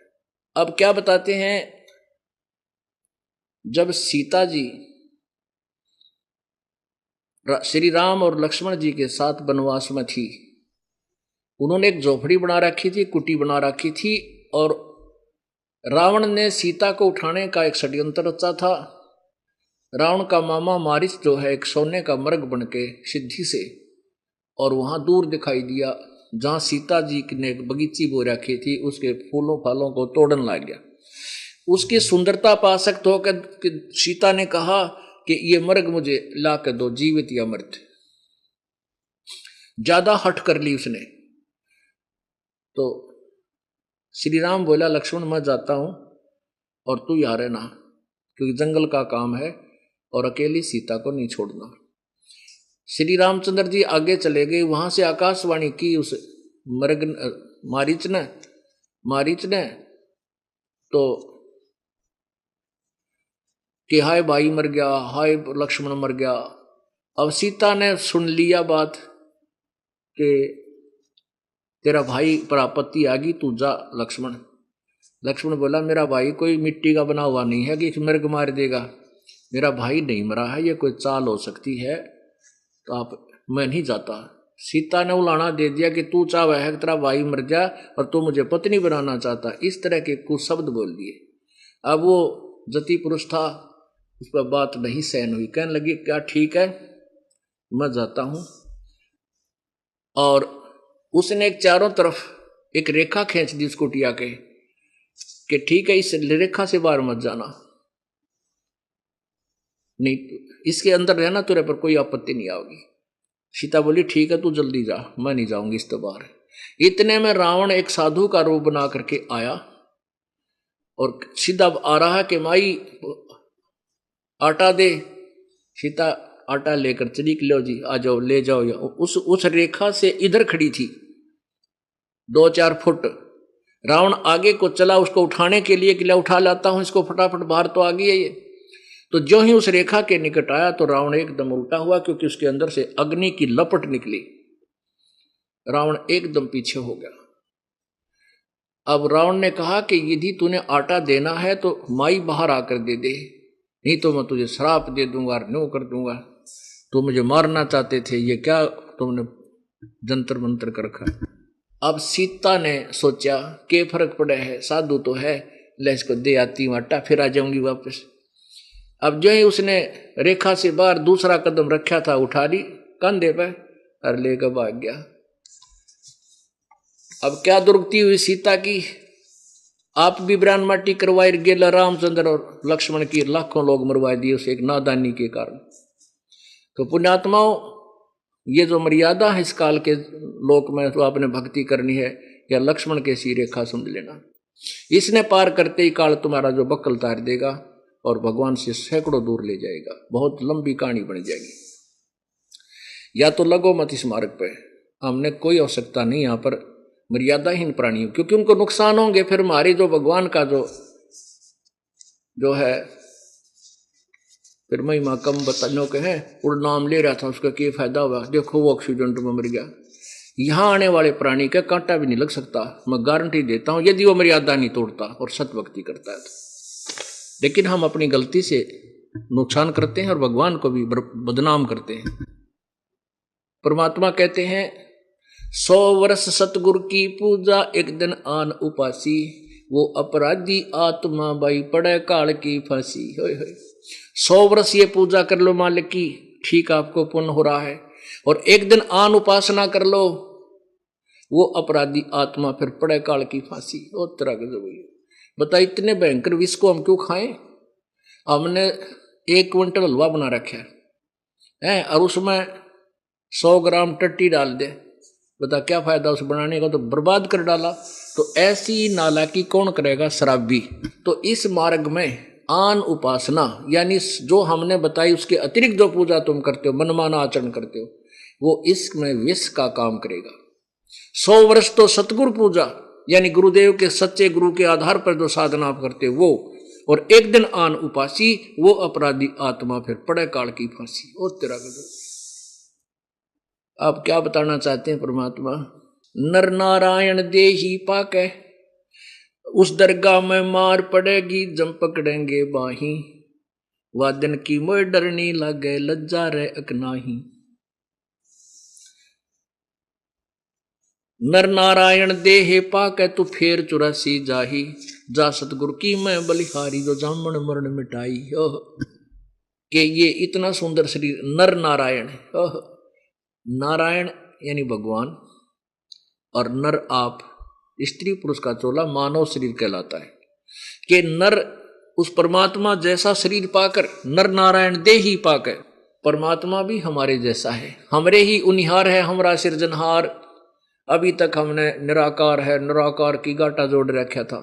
अब क्या बताते हैं, जब सीता जी श्री राम और लक्ष्मण जी के साथ वनवास में थी, उन्होंने एक झोपड़ी बना रखी थी, कुटी बना रखी थी, और रावण ने सीता को उठाने का एक षड्यंत्र रचा था। रावण का मामा मारिच जो है एक सोने का मर्ग बन के सिद्धि से, और वहां दूर दिखाई दिया जहां सीता जी ने एक बगीची बो रखी थी, उसके फूलों फालों को तोड़न लग गया। उसकी सुंदरता पासक्त होकर सीता ने कहा कि ये मर्ग मुझे ला कर दो, जीवित या मृत। ज्यादा हट कर ली उसने। तो श्री राम बोला लक्ष्मण मैं जाता हूं और तू यहाँ रहना, क्योंकि जंगल का काम है और अकेली सीता को नहीं छोड़ना। श्री रामचंद्र जी आगे चले गए। वहां से आकाशवाणी की उस मृग मारीच ने तो कि हाय भाई मर गया, हाय लक्ष्मण मर गया। अब सीता ने सुन लिया बात कि तेरा भाई पर आपत्ति आ गई, तू जा लक्ष्मण। लक्ष्मण बोला मेरा भाई कोई मिट्टी का बना हुआ नहीं है कि मेरे को मार देगा, मेरा भाई नहीं मरा है, ये कोई चाल हो सकती है, तो आप मैं नहीं जाता। सीता ने उलाना दे दिया कि तू चाहे है तेरा भाई मर जा और तू मुझे पत्नी बनाना चाहता, इस तरह के कुछ शब्द बोल दिए। अब वो जति पुरुष था, उस पर बात नहीं सहन हुई, कहने लगी क्या ठीक है मैं जाता हूं। और उसने एक चारों तरफ एक रेखा खींच दी उसको टिया के कि ठीक है इस रेखा से बाहर मत जाना, नहीं इसके अंदर रहना, तेरे पर कोई आपत्ति नहीं आएगी। सीता बोली ठीक है तू जल्दी जा, मैं नहीं जाऊंगी इस तो बाहर। इतने में रावण एक साधु का रूप बना करके आया और सीधा आ रहा है कि माई आटा दे। सीता आटा लेकर चली कि लो जी आ जाओ ले जाओ। उस रेखा से इधर खड़ी थी 2-4 फुट। रावण आगे को चला उसको उठाने के लिए कि उठा लाता हूं इसको फटाफट, बाहर तो आ गई है ये। तो जो ही उस रेखा के निकट आया तो रावण एकदम उल्टा हुआ, क्योंकि उसके अंदर से अग्नि की लपट निकली। रावण एकदम पीछे हो गया। अब रावण ने कहा कि यदि तूने आटा देना है तो माई बाहर आकर दे दे, नहीं तो मैं तुझे श्राप दे दूंगा और न्यू कर दूंगा। तो मुझे मारना चाहते थे, ये क्या तुमने जंतर मंतर कर रखा। अब सीता ने सोचा के फर्क पड़ा है, साधु तो है, ले इसको दे आती हूं आटा, फिर आ जाऊंगी वापस। अब जो ही उसने रेखा से बाहर दूसरा कदम रखा था, उठा ली कंधे पे और लेकर भाग गया। अब क्या दुर्गति हुई सीता की, आप भी ब्राह्मण माटी करवाई गेला, रामचंद्र और लक्ष्मण की लाखों लोग मरवा दिए उसे एक नादानी के कारण। तो पुण्यात्माओं, ये जो मर्यादा है इस काल के लोक में, तो आपने भक्ति करनी है या लक्ष्मण के सी रेखा समझ लेना। इसने पार करते ही काल तुम्हारा जो बक्कल तार देगा और भगवान से सैकड़ों दूर ले जाएगा। बहुत लंबी कहानी बन जाएगी। या तो लगो मत इस मार्ग पे, हमने कोई आवश्यकता नहीं यहाँ पर मर्यादाहीन प्राणियों, क्योंकि उनको नुकसान होंगे। फिर हमारी जो भगवान का जो है फिर महिमा कम बताने के हैं। उड़ नाम ले रहा था, उसका क्या फायदा हुआ, देखो वो एक्सीडेंट में मर गया। यहाँ आने वाले प्राणी का कांटा भी नहीं लग सकता, मैं गारंटी देता हूं, यदि वो मर्यादा नहीं तोड़ता और सतभक्ति करता है तो। लेकिन हम अपनी गलती से नुकसान करते हैं और भगवान को भी बदनाम करते हैं। परमात्मा कहते हैं 100 वर्ष सतगुरु की पूजा, एक दिन आन उपासी, वो अपराधी आत्मा बाई पड़े काल की फांसी। 100 वर्ष ये पूजा कर लो मालिक की, ठीक आपको पुण्य हो रहा है, और एक दिन आन उपासना कर लो, वो अपराधी आत्मा फिर पड़े काल की फांसी। और तरह का जब बता, इतने भयंकर विष को हम क्यों खाएं। हमने 1 क्विंटल हलवा बना रखा है और उसमें 100 ग्राम टट्टी डाल दे, बता क्या फायदा उस बनाने का, तो बर्बाद कर डाला। तो ऐसी नालायकी कौन करेगा, शराबी। तो इस मार्ग में आन उपासना यानी जो हमने बताई उसके अतिरिक्त जो पूजा तुम करते हो, मनमाना आचरण करते हो, वो इसमें विष का काम करेगा। 100 वर्ष तो सतगुरु पूजा यानी गुरुदेव के सच्चे गुरु के आधार पर जो साधना आप करते हो वो, और एक दिन आन उपासी, वो अपराधी आत्मा फिर पड़े काल की फांसी। और तेरा आप क्या बताना चाहते हैं परमात्मा। नर नारायण देही पाके, उस दरगाह में मार पड़ेगी जम पकड़ेंगे बाही, वादन की मोय डरनी लगे लज्जा रे अकनाही। नर नारायण देहे पाके तू फेर 84 जाही, जा सतगुरु की मैं बलिहारी जो जामन मरण मिटाई। के ये इतना सुंदर शरीर नर नारायण, नारायण यानी भगवान, और नर आप स्त्री पुरुष का चोला मानव शरीर कहलाता है। कि नर उस परमात्मा जैसा शरीर पाकर, नर नारायण दे ही पाकर, परमात्मा भी हमारे जैसा है, हमरे ही उनिहार है, हमारा सिरजनहार। अभी तक हमने निराकार है, निराकार की गाटा जोड़ रखा था।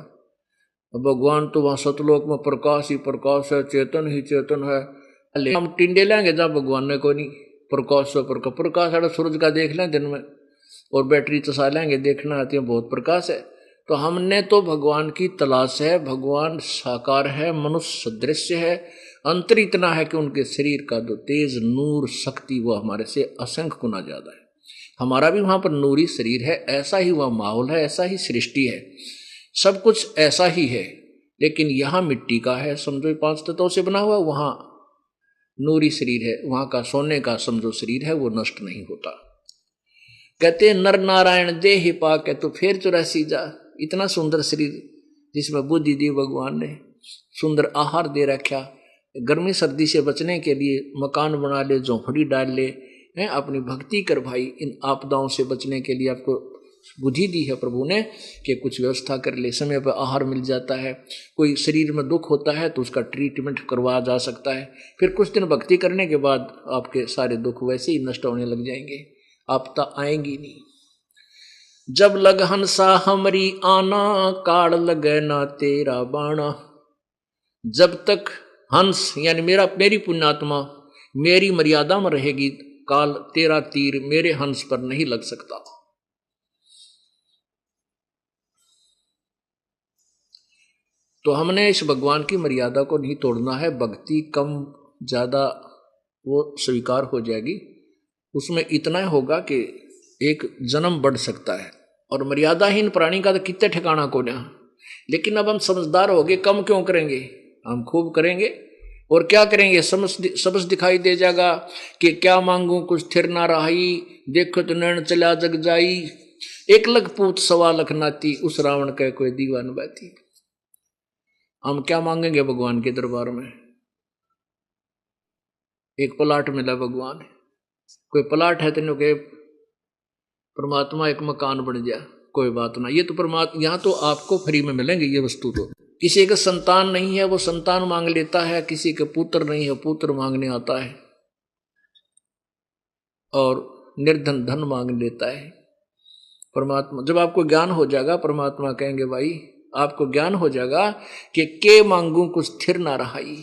भगवान तो वहां सतलोक में प्रकाश ही प्रकाश है, चेतन ही चेतन है। हम टिंडे लेंगे जहां भगवान ने कोई नहीं, प्रकाश से प्रकाश, प्रकाश है सूरज का देख लें दिन में, और बैटरी चसा लेंगे देखना आती है बहुत प्रकाश है। तो हमने तो भगवान की तलाश है, भगवान साकार है, मनुष्य सदृश्य है, अंतर इतना है कि उनके शरीर का जो तेज नूर शक्ति वो हमारे से असंख्य गुना ज्यादा है। हमारा भी वहां पर नूरी शरीर है, ऐसा ही वह माहौल है, ऐसा ही सृष्टि है, सब कुछ ऐसा ही है। लेकिन यहाँ मिट्टी का है, समझो 5 तत्वों से बना हुआ, वहां नूरी शरीर है, वहां का सोने का समझो शरीर है, वो नष्ट नहीं होता। कहते नर नारायण देहि पाके, तो फिर 84 जा, इतना सुंदर शरीर जिसमें बुद्धि दी भगवान ने, सुंदर आहार दे रखा, गर्मी सर्दी से बचने के लिए मकान बना ले, झोंपड़ी डाल ले, हैं, अपनी भक्ति कर भाई, इन आपदाओं से बचने के लिए आपको बुद्धि दी है प्रभु ने कि कुछ व्यवस्था कर ले, समय पर आहार मिल जाता है, कोई शरीर में दुख होता है तो उसका ट्रीटमेंट करवाया जा सकता है, फिर कुछ दिन भक्ति करने के बाद आपके सारे दुख वैसे ही नष्ट होने लग जाएंगे, आपदा आएंगी नहीं। जब लग हंसा हमरी आना, काड़ लगे ना तेरा बाणा। जब तक हंस यानी मेरी पुण्यात्मा मेरी मर्यादा में रहेगी, काल तेरा तीर मेरे हंस पर नहीं लग सकता। तो हमने इस भगवान की मर्यादा को नहीं तोड़ना है। भक्ति कम ज्यादा वो स्वीकार हो जाएगी, उसमें इतना होगा कि एक जन्म बढ़ सकता है, और मर्यादाहीन प्राणी का तो कितने ठिकाना को ना। लेकिन अब हम समझदार हो गए, कम क्यों करेंगे, हम खूब करेंगे। और क्या करेंगे, समझ दिखाई दे जाएगा कि क्या मांगू कुछ थिर ना रही, देखो तो नैन चला जग जाई, 1 लख पूत 1.25 लाख नाती, उस रावण का कोई दीवान बाती। हम क्या मांगेंगे भगवान के दरबार में, एक प्लाट मिला भगवान, कोई प्लाट है तेनों के परमात्मा एक मकान बन जाए, कोई बात ना, ये तो परमात्मा यहाँ तो आपको फ्री में मिलेंगे ये वस्तु। तो किसी के संतान नहीं है वो संतान मांग लेता है, किसी के पुत्र नहीं है पुत्र मांगने आता है, और निर्धन धन मांग लेता है। परमात्मा जब आपको ज्ञान हो जाएगा, परमात्मा कहेंगे भाई आपको ज्ञान हो जाएगा कि के मांगू कुछ स्थिर ना रहाई,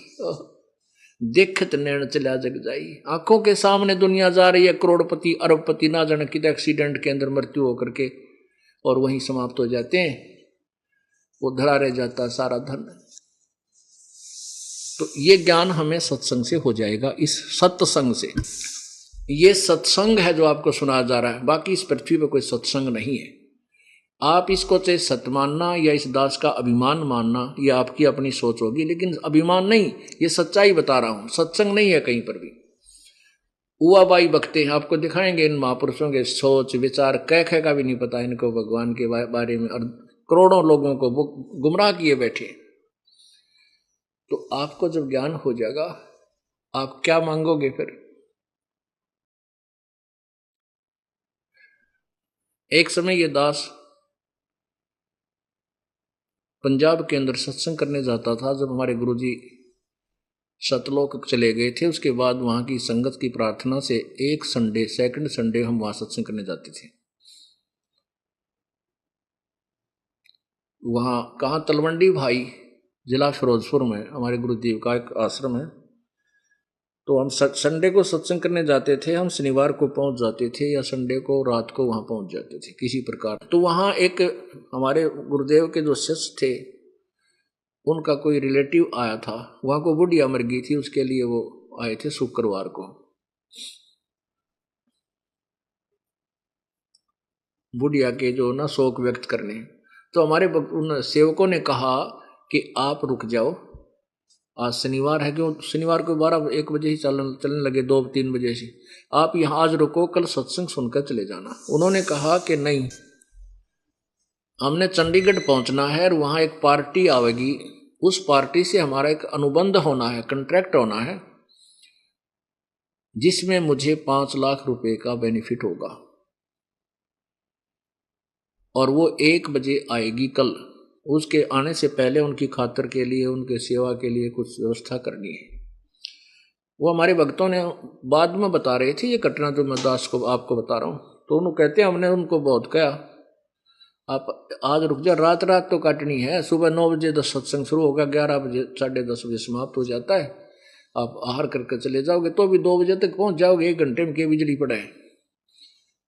देखत नैन चला जग जाई। आंखों के सामने दुनिया जा रही है, करोड़पति अरबपति ना जाने कितने एक्सीडेंट के अंदर मृत्यु होकर के और वहीं समाप्त हो जाते हैं, वो धरा रह जाता सारा धन। तो ये ज्ञान हमें सत्संग से हो जाएगा, इस सत्संग से। ये सत्संग है जो आपको सुनाया जा रहा है, बाकी इस पृथ्वी पर कोई सत्संग नहीं है। आप इसको चाहे सत्य मानना या इस दास का अभिमान मानना, ये आपकी अपनी सोच होगी, लेकिन अभिमान नहीं, ये सच्चाई बता रहा हूं, सत्संग नहीं है कहीं पर भी। उआबाई बकते हैं, आपको दिखाएंगे इन महापुरुषों के सोच विचार, कह का भी नहीं पता इनको भगवान के बारे में, और करोड़ों लोगों को वो गुमराह किए बैठे। तो आपको जब ज्ञान हो जाएगा, आप क्या मांगोगे फिर। एक समय ये दास पंजाब के अंदर सत्संग करने जाता था, जब हमारे गुरुजी सतलोक चले गए थे, उसके बाद वहां की संगत की प्रार्थना से एक संडे, सेकंड संडे हम वहां सत्संग करने जाते थे। वहां कहाँ, तलवंडी भाई जिला फिरोजपुर में हमारे गुरुदेव का एक आश्रम है। तो हम संडे को सत्संग करने जाते थे, हम शनिवार को पहुंच जाते थे या संडे को रात को वहां पहुंच जाते थे किसी प्रकार। तो वहां एक हमारे गुरुदेव के जो शिष्य थे, उनका कोई रिलेटिव आया था, वहां को बुढ़िया मर गई थी, उसके लिए वो आए थे शुक्रवार को, बुढ़िया के जो ना शोक व्यक्त करने। तो हमारे उन सेवकों ने कहा कि आप रुक जाओ, आज शनिवार है, क्यों शनिवार को 12-1 बजे ही चलने लगे, 2-3 बजे से, आप यहाँ आज रुको, कल सत्संग सुनकर चले जाना। उन्होंने कहा कि नहीं, हमने चंडीगढ़ पहुंचना है और वहां एक पार्टी आवेगी, उस पार्टी से हमारा एक अनुबंध होना है, कंट्रैक्ट होना है, जिसमें मुझे 5 लाख रुपए का बेनिफिट होगा, और वो 1 बजे आएगी कल। उसके आने से पहले उनकी खातिर के लिए, उनके सेवा के लिए कुछ व्यवस्था करनी है। वो हमारे भक्तों ने बाद में बता रहे थे ये घटना जो मैं दास को आपको बता रहा हूँ। तो उन्होंने कहते हैं हमने उनको बहुत कहा आप आज रुक जाओ, रात तो काटनी है, सुबह 9 बजे 10 सत्संग शुरू होगा, 11 बजे 10:30 बजे समाप्त हो जाता है, आप आहार करके चले जाओगे तो भी 2 बजे तक पहुंच जाओगे, 1 घंटे में क्या बिजली पड़े।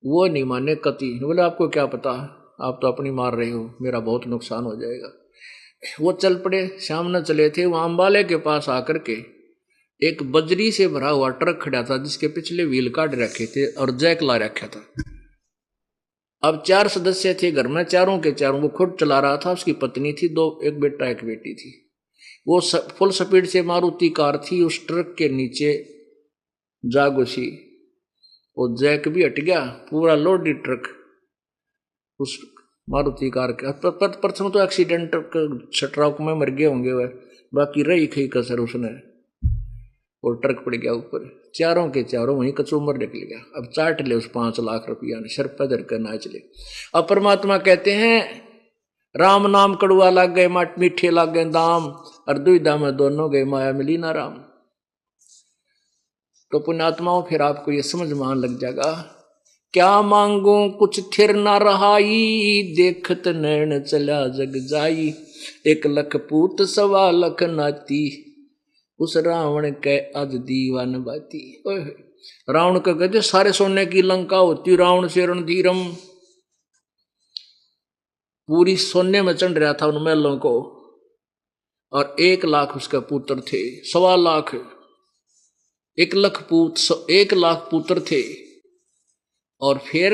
वो नहीं माने कति, बोले आपको क्या पता, आप तो अपनी मार रहे हो, मेरा बहुत नुकसान हो जाएगा। वो चल पड़े, शाम न चले थे, वहाँ अम्बाले के पास आकर के एक बजरी से भरा हुआ ट्रक खड़ा था जिसके पिछले व्हील काट रखे थे और जैक ला रखा था। अब 4 सदस्य थे घर में, चारों के चारों, वो खुद चला रहा था, उसकी पत्नी थी, 2, एक बेटा एक बेटी थी। वो फुल स्पीड से मारुति कार थी, उस ट्रक के नीचे जा घुसी। वो जैक भी हट गया, पूरा लोडेड ट्रक उस मारुति कार के। प्रथम तो एक्सीडेंट ट्रक में मर गए होंगे वह, बाकी रही खई कसर उसने, और ट्रक पड़ गया ऊपर, चारों के चारों वहीं कचूमर निकल गया। अब चाट ले उस 5 लाख रुपया ने, सर पे धर कर नाच ले। अब परमात्मा कहते हैं राम नाम कड़ुआ लाग गए, मीठे लाग गए दाम, और दुविधा में दोनों गए, माया मिली ना राम। तो पुण्यात्माओं फिर आपको ये समझ मान लग जाएगा, क्या मांगू कुछ थिर ना रहाई, देखत नैन चला जग जाई, 1 लाख पूत 1.25 लाख नाती, उस रावण के आज दीवान बाती। रावण का कहते सारे सोने की लंका होती, रावण से रणधीरम, पूरी सोने में चढ़ रहा था उन महलों को, और 1 लाख उसके पुत्र थे, 1.25 लाख, 1 लाख पूत, 1 लाख पुत्र थे। और फिर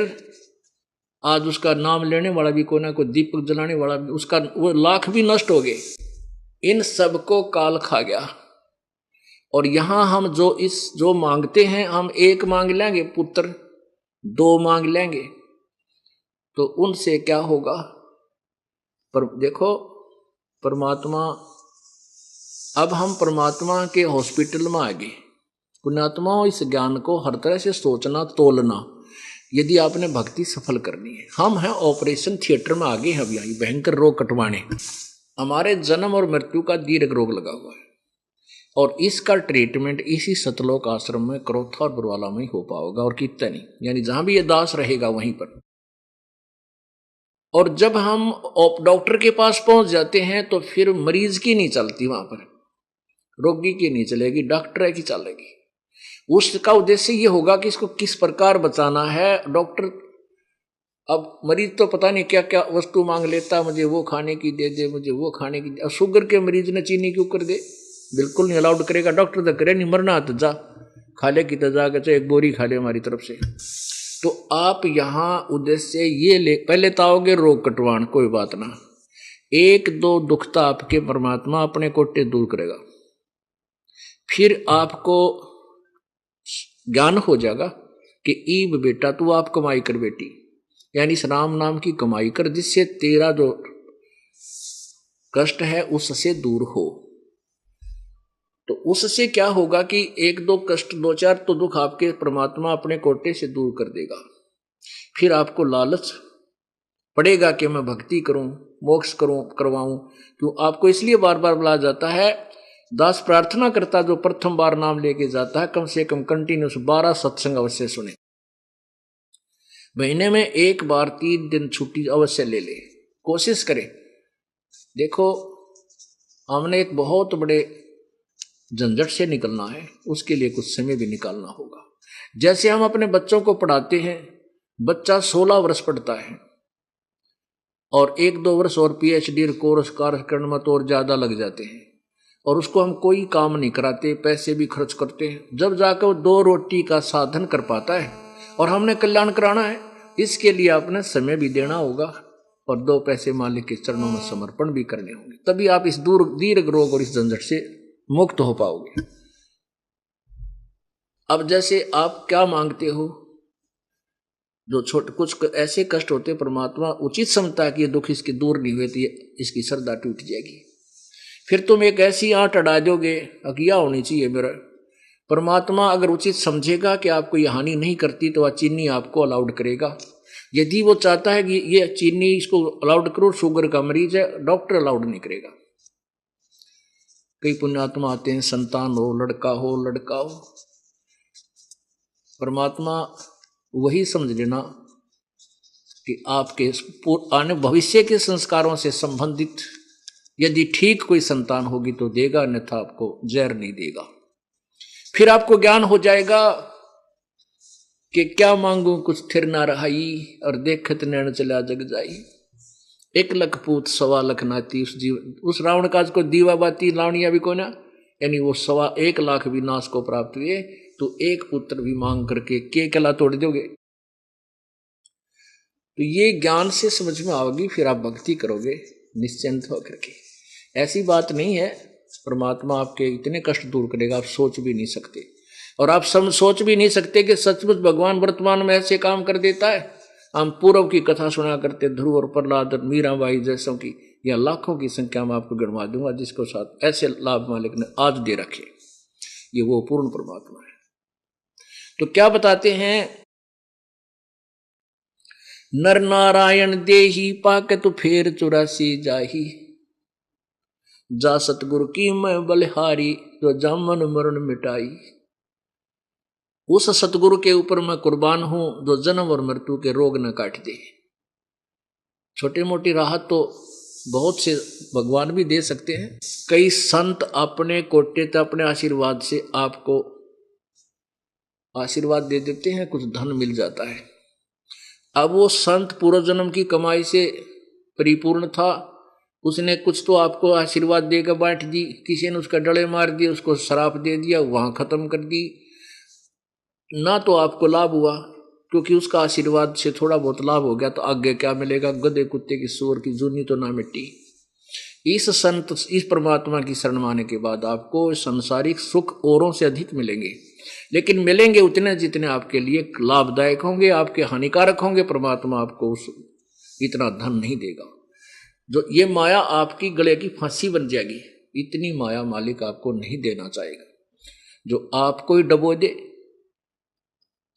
आज उसका नाम लेने वाला भी कोई ना कोई, दीपक जलाने वाला भी, उसका वो लाख भी नष्ट हो गए। इन सबको काल खा गया। और यहां हम जो मांगते हैं, हम 1 मांग लेंगे पुत्र, 2 मांग लेंगे, तो उनसे क्या होगा। पर देखो परमात्मा, अब हम परमात्मा के हॉस्पिटल में आ गए। पुण्यात्मा इस ज्ञान को हर तरह से सोचना, तोलना, यदि आपने भक्ति सफल करनी है। हम हैं ऑपरेशन थिएटर में आगे हैं, अभी भयंकर रोग कटवाने। हमारे जन्म और मृत्यु का दीर्घ रोग लगा हुआ है, और इसका ट्रीटमेंट इसी सतलोक आश्रम में, क्रोथा और बरवाला में ही हो पाओगा, और कितना नहीं, यानी जहां भी ये दास रहेगा वहीं पर। और जब हम डॉक्टर के पास पहुंच जाते हैं तो फिर मरीज की नहीं चलती वहां पर, रोगी की नहीं चलेगी, डॉक्टर की चलेगी। उसका उद्देश्य ये होगा कि इसको किस प्रकार बचाना है। डॉक्टर, अब मरीज तो पता नहीं क्या क्या वस्तु मांग लेता, मुझे वो खाने की दे दे, मुझे वो खाने की दे। शुगर के मरीज ने चीनी क्यों कर दे, बिल्कुल नहीं अलाउड करेगा डॉक्टर, तो करे नहीं, मरना तो जा खा ले की, तो जाकर चाहे 1 बोरी खा ले हमारी तरफ से। तो आप यहाँ उद्देश्य ये ले, पहले तो आओगे रोग कटवान, कोई बात ना, 1-2 दुखता आपके परमात्मा अपने कोटे दूर करेगा। फिर आपको ज्ञान हो जाएगा कि ईब बेटा तू आप कमाई कर बेटी, यानी इस राम नाम की कमाई कर, जिससे तेरा जो कष्ट है उससे दूर हो। तो उससे क्या होगा कि 1-2 कष्ट, 2-4 तो दुख आपके परमात्मा अपने कोटे से दूर कर देगा। फिर आपको लालच पड़ेगा कि मैं भक्ति करूं, मोक्ष करूं, करवाऊं। क्यों आपको इसलिए बार बार बुलाया जाता है। दास प्रार्थना करता जो प्रथम बार नाम लेके जाता है, कम से कम कंटिन्यूस 12 सत्संग अवश्य सुने, महीने में 1 बार 3 दिन छुट्टी अवश्य ले ले, कोशिश करें। देखो हमने एक बहुत बड़े झंझट से निकलना है, उसके लिए कुछ समय भी निकालना होगा। जैसे हम अपने बच्चों को पढ़ाते हैं, बच्चा 16 वर्ष पढ़ता है और 1-2 वर्ष और PhD कोर्स कार्यक्रम में तो और ज्यादा लग जाते हैं, और उसको हम कोई काम नहीं कराते, पैसे भी खर्च करते हैं, जब जाकर वो 2 रोटी का साधन कर पाता है। और हमने कल्याण कराना है, इसके लिए अपने समय भी देना होगा और 2 पैसे मालिक के चरणों में समर्पण भी करने होंगे, तभी आप इस दीर्घ रोग और इस झंझट से मुक्त हो पाओगे। अब जैसे आप क्या मांगते हो, जो छोटे कुछ ऐसे कष्ट होते, परमात्मा उचित समझता कि ये दुख इसके दूर नहीं हुए तो इसकी श्रद्धा टूट जाएगी। फिर तुम एक ऐसी आंट अड़ा दोगे, अकिया होनी चाहिए मेरा। परमात्मा अगर उचित समझेगा कि आपको ये हानि नहीं करती तो वह चीनी आपको अलाउड करेगा। यदि वो चाहता है कि ये चीनी इसको अलाउड करो, शुगर का मरीज है, डॉक्टर अलाउड नहीं करेगा। कई पुण्यात्मा आते हैं, संतान हो, लड़का हो, परमात्मा वही समझ लेना कि आपके आने भविष्य के संस्कारों से संबंधित यदि ठीक कोई संतान होगी तो देगा, अन्यथा आपको जहर नहीं देगा। फिर आपको ज्ञान हो जाएगा कि क्या मांगू कुछ थिर ना रहाई, और देखत नैन चला जग जाई। 1 लाख पूत 1.25 लाख नाती, उस रावण काज को दीवा बाती लावणिया भी को ना, यानी वो 1,25,00,000 भी नाश को प्राप्त हुए तो एक पुत्र भी मांग करके के कला तोड़ दोगे। तो ये ज्ञान से समझ में आओगी, फिर आप भक्ति करोगे निश्चिंत होकर के। ऐसी बात नहीं है परमात्मा आपके इतने कष्ट दूर करेगा, आप सोच भी नहीं सकते। और आप सब सोच भी नहीं सकते कि सचमुच भगवान वर्तमान में ऐसे काम कर देता है। हम पूर्व की कथा सुना करते, ध्रुव और प्रहलाद और मीराबाई जैसों की, या लाखों की संख्या में आपको गिनवा दूंगा जिसको साथ ऐसे लाभ मालिक ने आज दे रखे। ये वो पूर्ण परमात्मा है। तो क्या बताते हैं, नर नारायण देही पाके तो फेर 84 जाही, जा सतगुरु की मैं बलिहारी, जो जामन मरण मिटाई। उस सतगुरु के ऊपर मैं कुर्बान हूं जो जन्म और मृत्यु के रोग न काट दे। छोटी मोटी राहत तो बहुत से भगवान भी दे सकते हैं। कई संत अपने कोटे तक अपने आशीर्वाद से आपको आशीर्वाद दे देते हैं, कुछ धन मिल जाता है। अब वो संत पूर्व जन्म की कमाई से परिपूर्ण था, उसने कुछ तो आपको आशीर्वाद देकर बांट दी, किसी ने उसका डले मार दिया, उसको शराप दे दिया, वहां खत्म कर दी, ना तो आपको लाभ हुआ क्योंकि उसका आशीर्वाद से थोड़ा बहुत लाभ हो गया, तो आगे क्या मिलेगा, गधे कुत्ते की सूअर की जूनी तो ना मिट्टी। इस परमात्मा की शरण माने के बाद आपको संसारिक सुख औरों से अधिक मिलेंगे, लेकिन मिलेंगे उतने जितने आपके लिए लाभदायक होंगे, आपके हानिकारक होंगे। परमात्मा आपको इतना धन नहीं देगा। जो ये माया आपकी गले की फांसी बन जाएगी, इतनी माया मालिक आपको नहीं देना चाहेगा जो आपको ही डबो दे।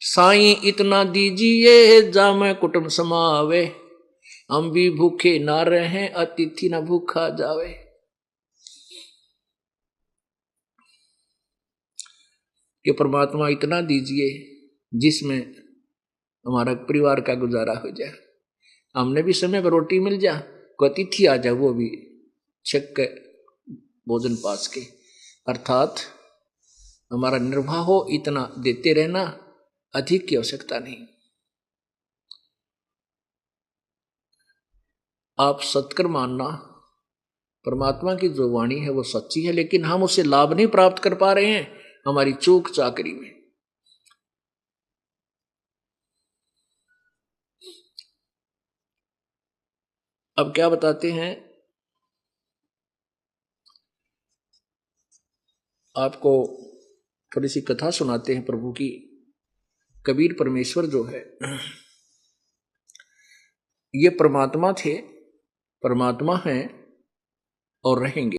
साईं इतना दीजिए जामे कुटुंब समावे, हम भी भूखे ना रहे अतिथि ना भूखा जावे। कि परमात्मा इतना दीजिए जिसमें हमारा परिवार का गुजारा हो जाए, हमने भी समय पर रोटी मिल जाए, कोई अतिथि आ जाए वो भी छक के भोजन पास के, अर्थात हमारा निर्वाह हो, इतना देते रहना, अधिक की आवश्यकता नहीं। आप सत्कर मानना परमात्मा की जो वाणी है वो सच्ची है, लेकिन हम उससे लाभ नहीं प्राप्त कर पा रहे हैं हमारी चूक चाकरी में। अब क्या बताते हैं, आपको थोड़ी सी कथा सुनाते हैं प्रभु की। कबीर परमेश्वर जो है ये परमात्मा थे, परमात्मा हैं और रहेंगे।